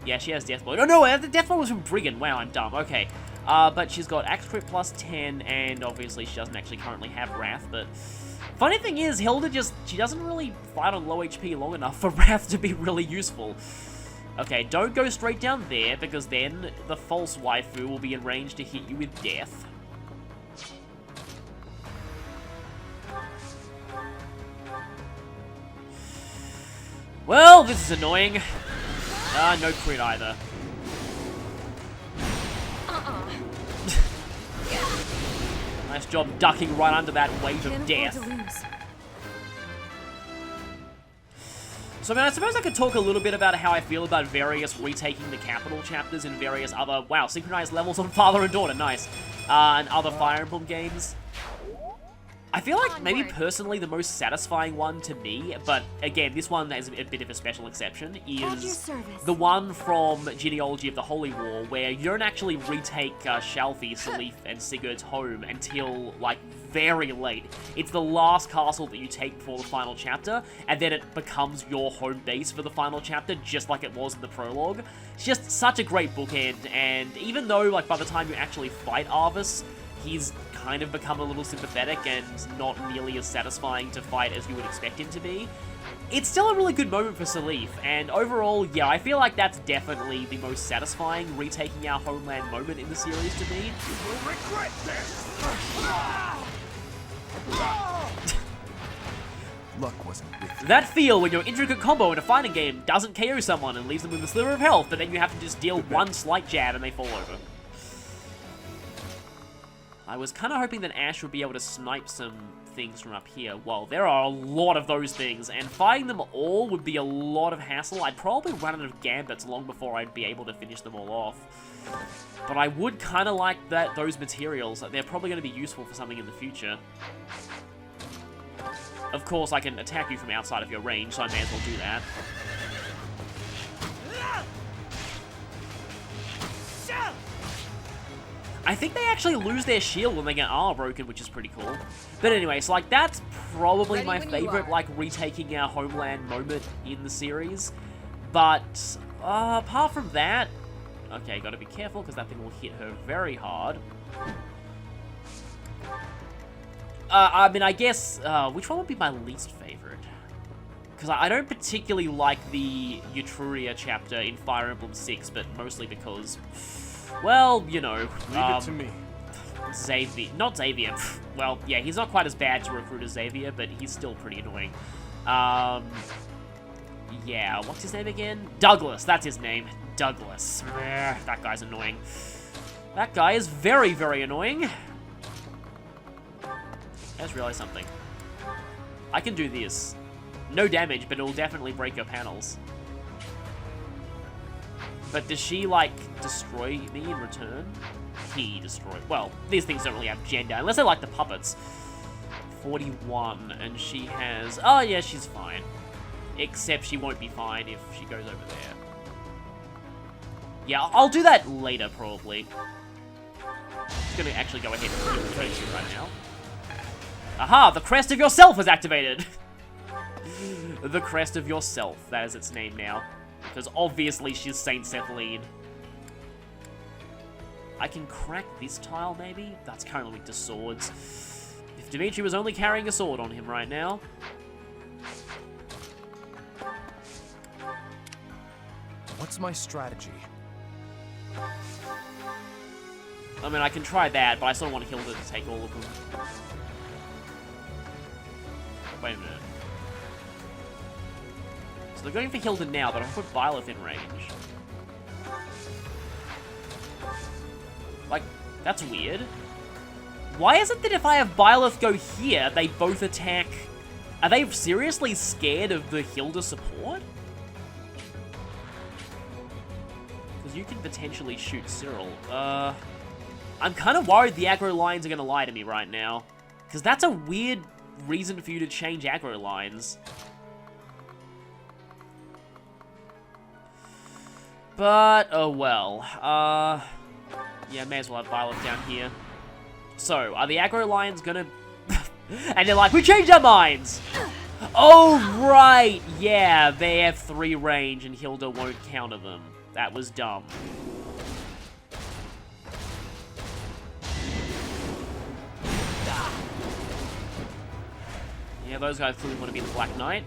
A: Yeah, she has Deathblow. No, the Deathblow was from Brigand. Wow, I'm dumb. Okay. But she's got Axe Crit plus 10, and obviously she doesn't actually currently have Wrath, but... Funny thing is, Hilda she doesn't really fight on low HP long enough for Wrath to be really useful. Okay, don't go straight down there, because then the false waifu will be in range to hit you with death. Well, this is annoying. No crit either. Nice job ducking right under that wave of
B: Can't
A: death.
B: afford to lose.
A: So, I mean, I suppose I could talk a little bit about how I feel about various retaking the capital chapters in various other, wow, synchronized levels on Father and Daughter, nice, and other Fire Emblem games. I feel like maybe personally the most satisfying one to me, but again, this one is a bit of a special exception,
B: At your
A: is
B: service.
A: the one from Genealogy of the Holy War, where you don't actually retake Shalfi, Salif, and Sigurd's home until, like, very late. It's the last castle that you take before the final chapter, and then it becomes your home base for the final chapter, just like it was in the prologue. It's just such a great bookend, and even though, like, by the time you actually fight Arvis, he's kind of become a little sympathetic and not nearly as satisfying to fight as you would expect him to be, it's still a really good moment for Salif, and overall, yeah, I feel like that's definitely the most satisfying retaking our homeland moment in the series to me.
C: You will regret this!
G: Luck wasn't with you.
A: That feel when your intricate combo in a fighting game doesn't KO someone and leaves them with a sliver of health, but then you have to just deal one slight jab and they fall over. I was kind of hoping that Ash would be able to snipe some things from up here. Well, there are a lot of those things, and fighting them all would be a lot of hassle. I'd probably run out of gambits long before I'd be able to finish them all off. But I would kind of like those materials. They're probably going to be useful for something in the future. Of course, I can attack you from outside of your range, so I may as well do that. I think they actually lose their shield when they get armor broken, which is pretty cool. But anyway, so like that's probably my favorite like retaking our homeland moment in the series. But apart from that, okay, gotta be careful because that thing will hit her very hard. I mean, I guess, which one would be my least favorite? Because I don't particularly like the Etruria chapter in Fire Emblem 6, but mostly because, well, you know.
G: Leave it to me.
A: Xavier. Not Xavier. Well, yeah, he's not quite as bad to recruit as Xavier, but he's still pretty annoying. Yeah, what's his name again? Douglas, that's his name. Douglas. That guy's annoying. That guy is very, very annoying. I just realized something. I can do this. No damage, but it'll definitely break your panels. But does she, like, destroy me in return? He destroyed. Well, these things don't really have gender, unless they're like the puppets. 41, and she has... Oh, yeah, she's fine. Except she won't be fine if she goes over there. Yeah, I'll do that later, probably. I'm just gonna actually go ahead and kill you right now. Aha! The Crest of Yourself is activated! The Crest of Yourself. That is its name now. Because obviously she's Saint Sethaline. I can crack this tile, maybe? That's currently weak to swords. If Dimitri was only carrying a sword on him right now.
G: What's my strategy?
A: I mean, I can try that, but I sort of want Hilda to take all of them. Wait a minute. So they're going for Hilda now, but I'll put Byleth in range. Like, that's weird. Why is it that if I have Byleth go here, they both attack... Are they seriously scared of the Hilda support? Because you can potentially shoot Cyril. I'm kind of worried the aggro lines are going to lie to me right now. Because that's a weird reason for you to change aggro lines. But, oh well. Yeah, may as well have Byleth down here. So, are the aggro lines gonna... And they're like, we changed our minds! Oh, right! Yeah, they have 3 range and Hilda won't counter them. That was dumb. Yeah, those guys clearly want to be the Black Knight.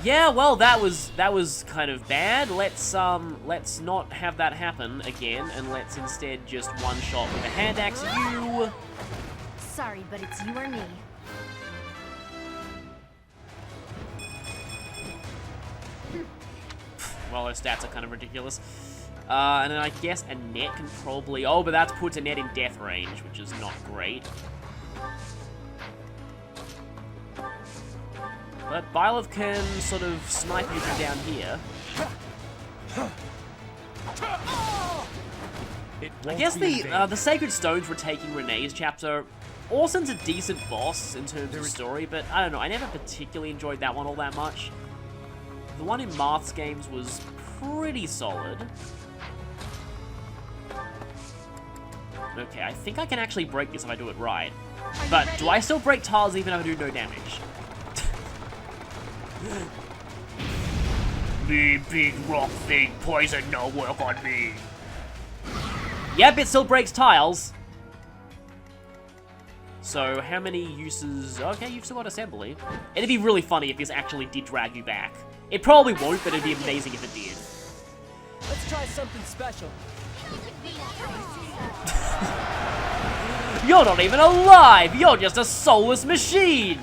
A: Yeah, well, that was kind of bad. Let's not have that happen again, and let's instead just one-shot with a hand axe you.
B: Sorry, but it's you or me.
A: Well, those stats are kind of ridiculous. And then I guess Annette can probably... Oh, but that puts Annette in death range, which is not great. But Byleth can sort of snipe you from down here. I guess the Sacred Stones were taking Renee's chapter. Orson's a decent boss in terms of story, but I don't know, I never particularly enjoyed that one all that much. The one in Marth's games was pretty solid. Okay, I think I can actually break this if I do it right. But do I still break tiles even if I do no damage? Me big rock thing, poison no work on me. Yep, it still breaks tiles. So, how many uses... Okay, you've still got assembly. It'd be really funny if this actually did drag you back. It probably won't, but it'd be amazing if it did.
H: Let's try something special.
A: You're not even alive! You're just a soulless machine!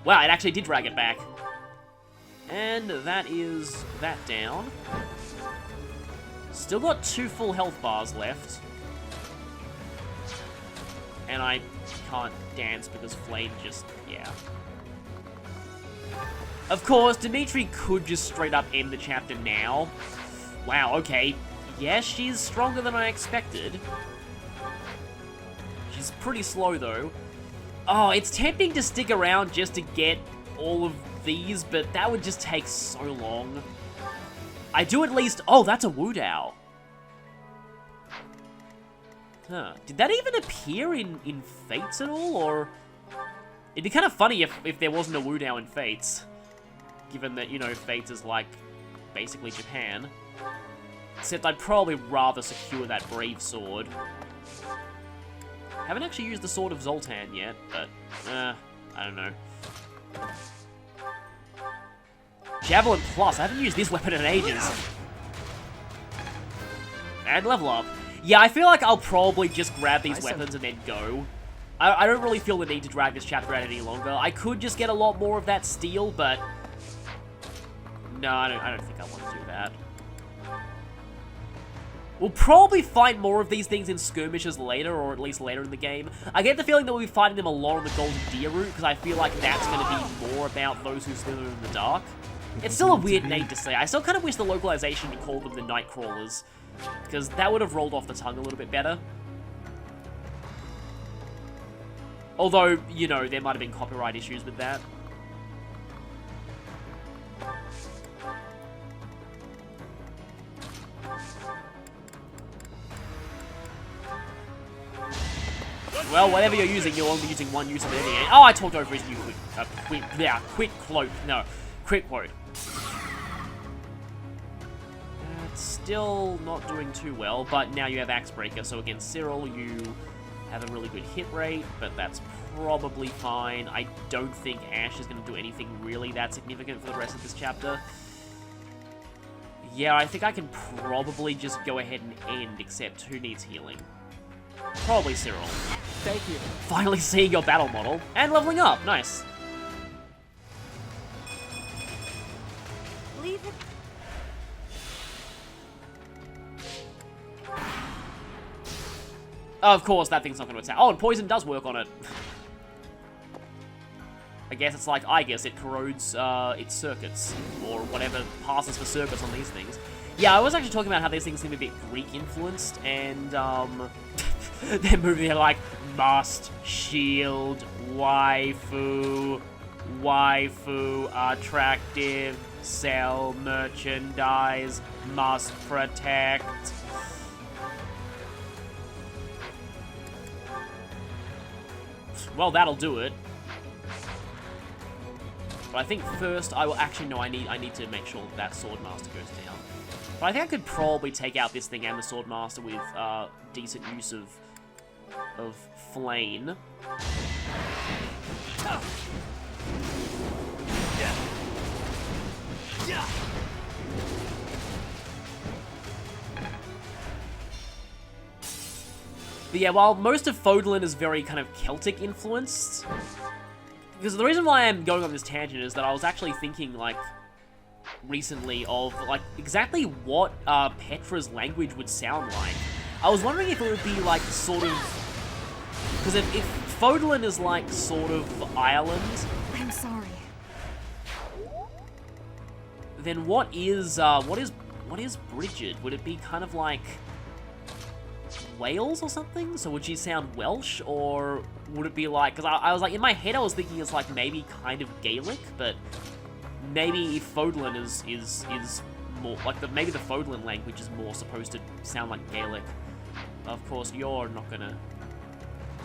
A: Wow, it actually did drag it back. And that is that down. Still got 2 full health bars left. And I can't dance because Flame just... yeah. Of course, Dimitri could just straight up end the chapter now. Wow, okay. Yeah, she's stronger than I expected. She's pretty slow, though. Oh, it's tempting to stick around just to get all of these, but that would just take so long. I do at least... Oh, that's a Wudao. Huh. Did that even appear in Fates at all, or... It'd be kind of funny if there wasn't a Wudao in Fates. Given that, you know, Fates is like, basically Japan. Except I'd probably rather secure that Brave Sword. Haven't actually used the Sword of Zoltan yet, but, I don't know. Javelin Plus, I haven't used this weapon in ages. And level up. Yeah, I feel like I'll probably just grab these weapons and then go. I don't really feel the need to drag this chapter out any longer. I could just get a lot more of that steel, but... No, I don't think I want to do that. We'll probably fight more of these things in skirmishes later, or at least later in the game. I get the feeling that we'll be fighting them a lot on the Golden Deer route, because I feel like that's going to be more about those who slither in the dark. It's still a weird name to say. I still kind of wish the localization would call them the Nightcrawlers, because that would have rolled off the tongue a little bit better. Although, you know, there might have been copyright issues with that. Well, whatever you're using, you're only using one use of it anyway. Oh, I talked over his new quick quote. No, quick quote. It's still not doing too well, but now you have Axebreaker, so against Cyril, you have a really good hit rate, but that's probably fine. I don't think Ash is going to do anything really that significant for the rest of this chapter. Yeah, I think I can probably just go ahead and end, except who needs healing? Probably Cyril.
H: Thank you.
A: Finally seeing your battle model, and leveling up, nice.
B: Leave it.
A: Of course, that thing's not going to attack. Oh, and poison does work on it. I guess it's like, it corrodes its circuits, or whatever passes for circuits on these things. Yeah, I was actually talking about how these things seem a bit Greek-influenced, and, they're moving, they're like, must, shield, waifu, attractive, sell, merchandise, must protect. Well, that'll do it. But I think first I will actually know I need to make sure that Swordmaster goes down. But I think I could probably take out this thing and the Swordmaster with decent use of Flame. But yeah, while most of Fodlan is very kind of Celtic influenced, because the reason why I'm going on this tangent is that I was actually thinking, like, recently of, like, exactly what Petra's language would sound like. I was wondering if it would be, like, sort of... Because if Fodlan is, like, sort of Ireland...
B: I'm sorry.
A: Then what is Bridget? Would it be kind of like Wales or something? So would she sound Welsh, or would it be like... Because I was like, in my head I was thinking it's like maybe kind of Gaelic, but maybe if Fodlan is more... Like, maybe the Fodlan language is more supposed to sound like Gaelic. Of course, you're not gonna...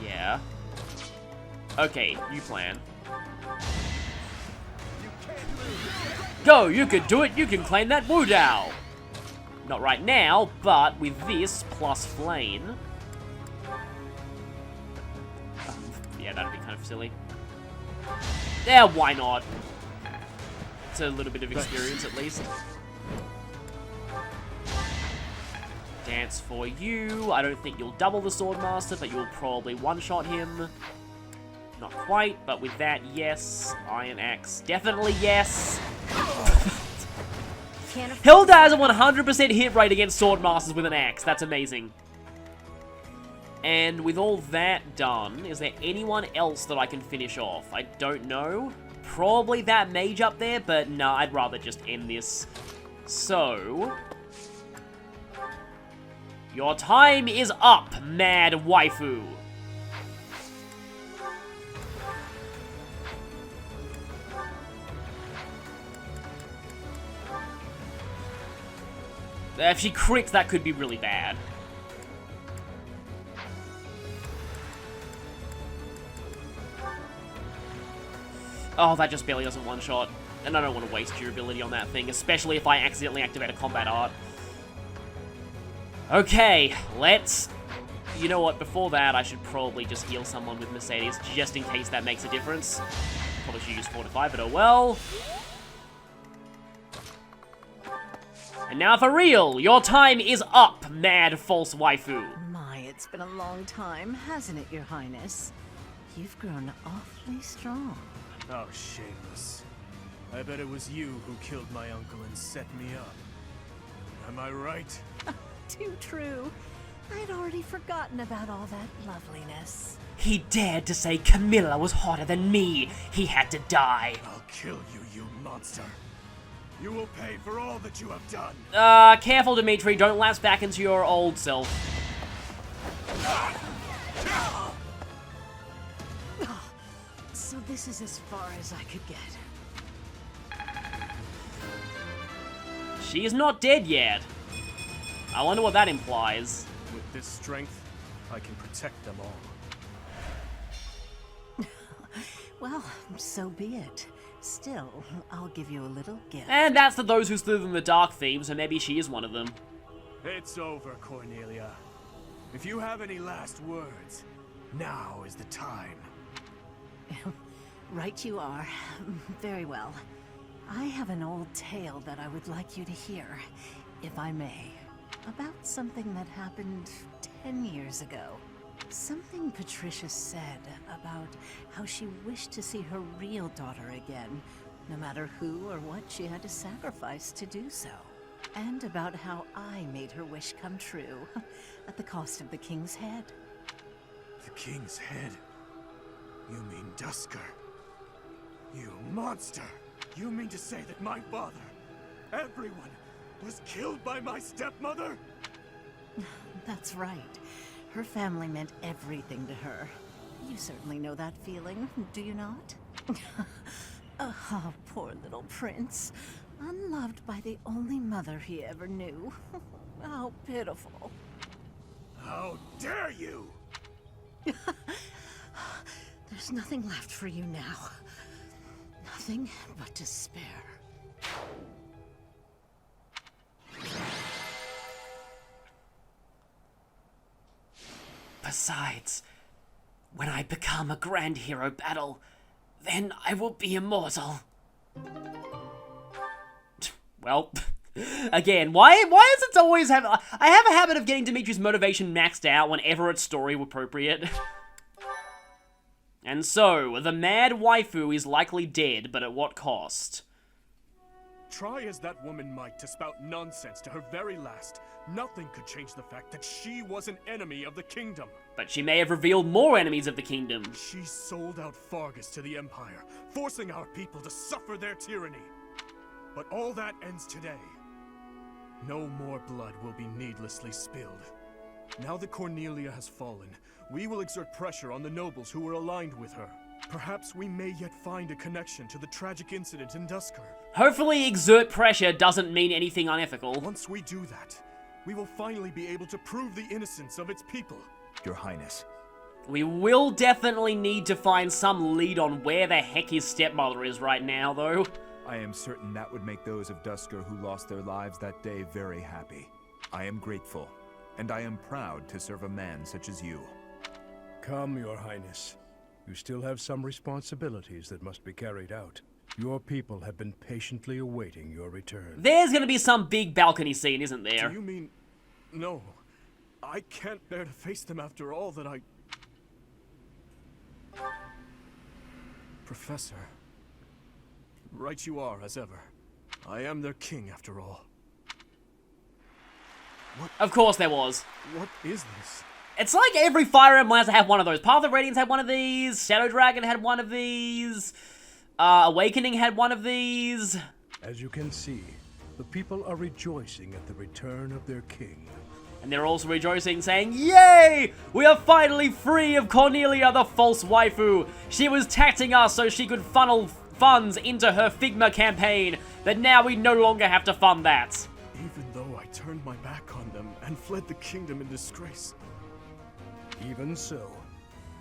A: Yeah. Okay, you plan. Go, you can do it, you can claim that Wu Dao! Not right now, but with this plus Flame... yeah, that'd be kind of silly. Yeah, why not? It's a little bit of experience at least. Dance for you. I don't think you'll double the Swordmaster, but you'll probably one-shot him. Not quite, but with that, yes. Iron Axe, definitely yes. Hilda has a 100% hit rate against Swordmasters with an axe. That's amazing. And with all that done, is there anyone else that I can finish off? I don't know. Probably that mage up there, but nah, I'd rather just end this. So... your time is up, Mad Waifu. If she crits, that could be really bad. Oh, that just barely doesn't one-shot. And I don't want to waste durability on that thing, especially if I accidentally activate a combat art. Okay, let's... You know what, before that, I should probably just heal someone with Mercedes, just in case that makes a difference. Probably should use Fortify, but oh well. And now for real, your time is up, Mad False Waifu.
D: My, it's been a long time, hasn't it, Your Highness? You've grown awfully strong.
C: Oh, shameless. I bet it was you who killed my uncle and set me up. Am I right?
D: Too true. I'd already forgotten about all that loveliness.
A: He dared to say Camilla was hotter than me. He had to die.
C: I'll kill you, you monster. You will pay for all that you have done.
A: Careful, Dimitri. Don't lapse back into your old self.
D: So this is as far as I could get.
A: She is not dead yet. I wonder what that implies.
C: With this strength, I can protect them all.
D: Well, so be it. Still, I'll give you a little gift.
A: And that's to those who stood in the dark theme, so maybe she is one of them.
C: It's over, Cornelia. If you have any last words, now is the time.
D: Right you are. Very well. I have an old tale that I would like you to hear, if I may. About something that happened 10 years ago. Something Patricia said about how she wished to see her real daughter again, no matter who or what she had to sacrifice to do so. And about how I made her wish come true, at the cost of the king's head.
C: The king's head? You mean Dusker? You monster! You mean to say that my father, everyone, was killed by my stepmother?
D: That's right. Her family meant everything to her. You certainly know that feeling, do you not? Oh, poor little prince. Unloved by the only mother he ever knew. How pitiful.
C: How dare you!
D: There's nothing left for you now. Nothing but despair.
A: Besides, when I become a grand hero battle, then I will be immortal. Well, again, why is it always have... I have a habit of getting Dimitri's motivation maxed out whenever it's story appropriate. And so, the Mad Waifu is likely dead, but at what cost?
C: Try as that woman might to spout nonsense to her very last, nothing could change the fact that she was an enemy of the kingdom.
A: But she may have revealed more enemies of the kingdom.
C: She sold out Fargus to the Empire, forcing our people to suffer their tyranny. But all that ends today. No more blood will be needlessly spilled. Now that Cornelia has fallen, we will exert pressure on the nobles who were aligned with her. Perhaps we may yet find a connection to the tragic incident in Duskar.
A: Hopefully exert pressure doesn't mean anything unethical.
C: Once we do that, we will finally be able to prove the innocence of its people.
J: Your Highness.
A: We will definitely need to find some lead on where the heck his stepmother is right now, though.
J: I am certain that would make those of Duskar who lost their lives that day very happy. I am grateful, and I am proud to serve a man such as you.
E: Come, Your Highness. You still have some responsibilities that must be carried out. Your people have been patiently awaiting your return.
A: There's gonna be some big balcony scene, isn't there?
C: Do you mean... No. I can't bear to face them after all that I... Professor. Right you are, as ever. I am their king, after all.
A: Of course there was.
C: What is this?
A: It's like every Fire Emblem has to have one of those. Path of Radiance had one of these. Shadow Dragon had one of these. Awakening had one of these.
E: As you can see, the people are rejoicing at the return of their king.
A: And they're also rejoicing, saying, "Yay! We are finally free of Cornelia, the false waifu. She was taxing us so she could funnel funds into her Figma campaign, but now we no longer have to fund that."
C: Even though I turned my back on them and fled the kingdom in disgrace.
E: Even so,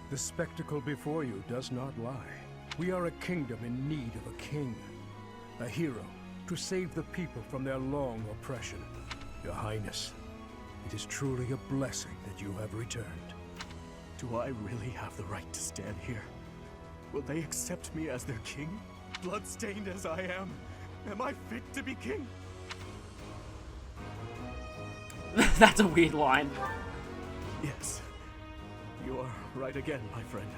E: the spectacle before you does not lie. We are a kingdom in need of a king, a hero, to save the people from their long oppression. Your Highness, it is truly a blessing that you have returned.
C: Do I really have the right to stand here? Will they accept me as their king? Bloodstained as I am I fit to be king?
A: That's a weird line.
C: Yes. You are right again, my friend.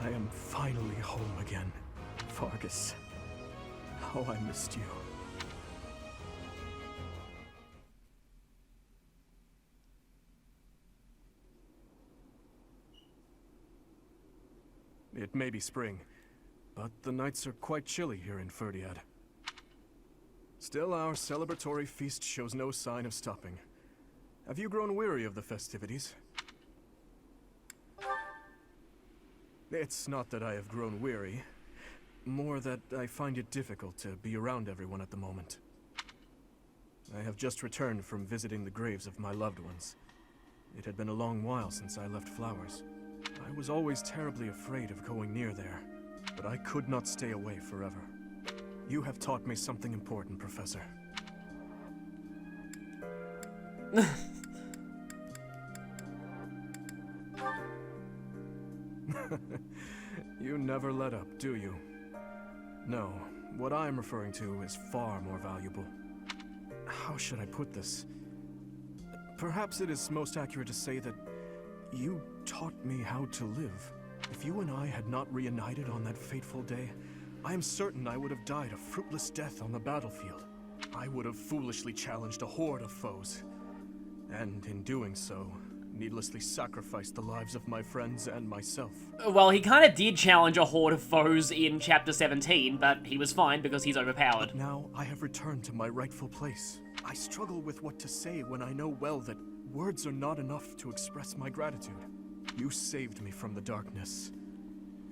C: I am finally home again. Fargus, how I missed you. It may be spring, but the nights are quite chilly here in Ferdiad. Still, our celebratory feast shows no sign of stopping. Have you grown weary of the festivities? It's not that I have grown weary, more that I find it difficult to be around everyone at the moment. I have just returned from visiting the graves of my loved ones. It had been a long while since I left Flowers. I was always terribly afraid of going near there, but I could not stay away forever. You have taught me something important, Professor. You never let up, do you? No, what I'm referring to is far more valuable. How should I put this? Perhaps it is most accurate to say that you taught me how to live. If you and I had not reunited on that fateful day, I am certain I would have died a fruitless death on the battlefield. I would have foolishly challenged a horde of foes. And in doing so, needlessly sacrificed the lives of my friends and myself.
A: Well, he kind of did challenge a horde of foes in Chapter 17, but he was fine because he's overpowered.
C: But now I have returned to my rightful place. I struggle with what to say when I know well that words are not enough to express my gratitude. You saved me from the darkness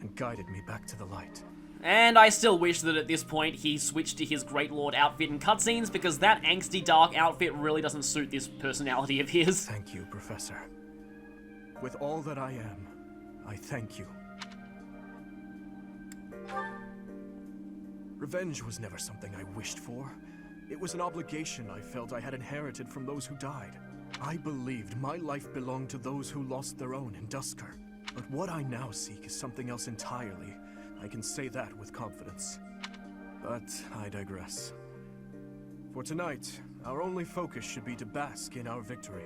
C: and guided me back to the light.
A: And I still wish that at this point he switched to his Great Lord outfit in cutscenes, because that angsty dark outfit really doesn't suit this personality of his.
C: Thank you, Professor. With all that I am, I thank you. Revenge was never something I wished for. It was an obligation I felt I had inherited from those who died. I believed my life belonged to those who lost their own in Duskar. But what I now seek is something else entirely. I can say that with confidence. But I digress. For tonight, our only focus should be to bask in our victory.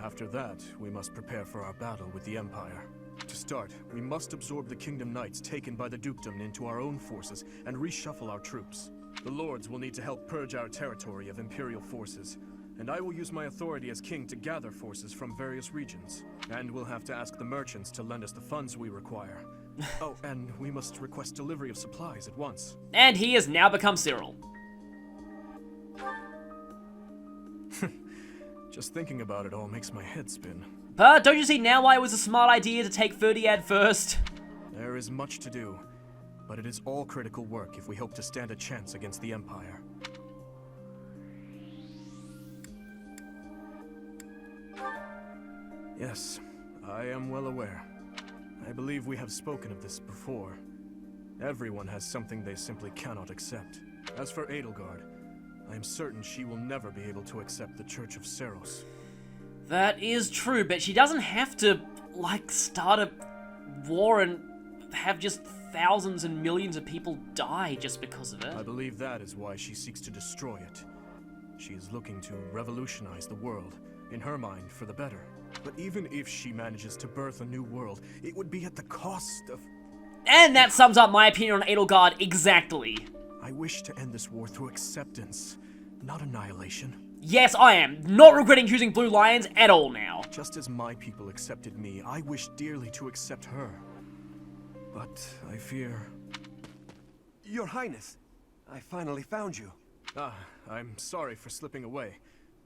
C: After that, we must prepare for our battle with the Empire. To start, we must absorb the Kingdom Knights taken by the Dukedom into our own forces and reshuffle our troops.
G: The lords will need to help purge our territory of Imperial forces, and I will use my authority as king to gather forces from various regions. And we'll have to ask the merchants to lend us the funds we require. Oh, and we must request delivery of supplies at once.
A: And he has now become Cyril.
G: Just thinking about it all makes my head spin.
A: But don't you see now why it was a smart idea to take Ferdiad first?
G: There is much to do, but it is all critical work if we hope to stand a chance against the Empire. Yes, I am well aware. I believe we have spoken of this before. Everyone has something they simply cannot accept. As for Edelgard, I am certain she will never be able to accept the Church of Seros.
A: That is true, but she doesn't have to, like, start a war and have just thousands and millions of people die just because of it.
G: I believe that is why she seeks to destroy it. She is looking to revolutionize the world, in her mind, for the better. But even if she manages to birth a new world, it would be at the cost of...
A: And that sums up my opinion on Edelgard exactly.
G: I wish to end this war through acceptance, not annihilation.
A: Yes, I am not regretting choosing Blue Lions at all now.
G: Just as my people accepted me, I wish dearly to accept her. But I fear...
C: Your Highness, I finally found you.
G: Ah, I'm sorry for slipping away.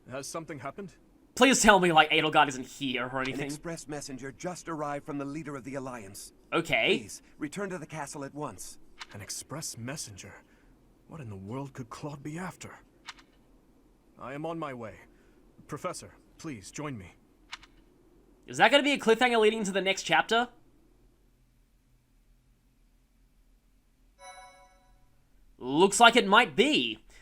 G: Has something happened?
A: Please tell me, like, Edelgard isn't here or
C: An
A: anything.
C: express messenger just arrived from the leader of the Alliance.
A: Okay.
C: Please, return to the castle at once.
G: An express messenger? What in the world could Claude be after? I am on my way. Professor, please join me.
A: Is that going to be a cliffhanger leading into the next chapter? Looks like it might be.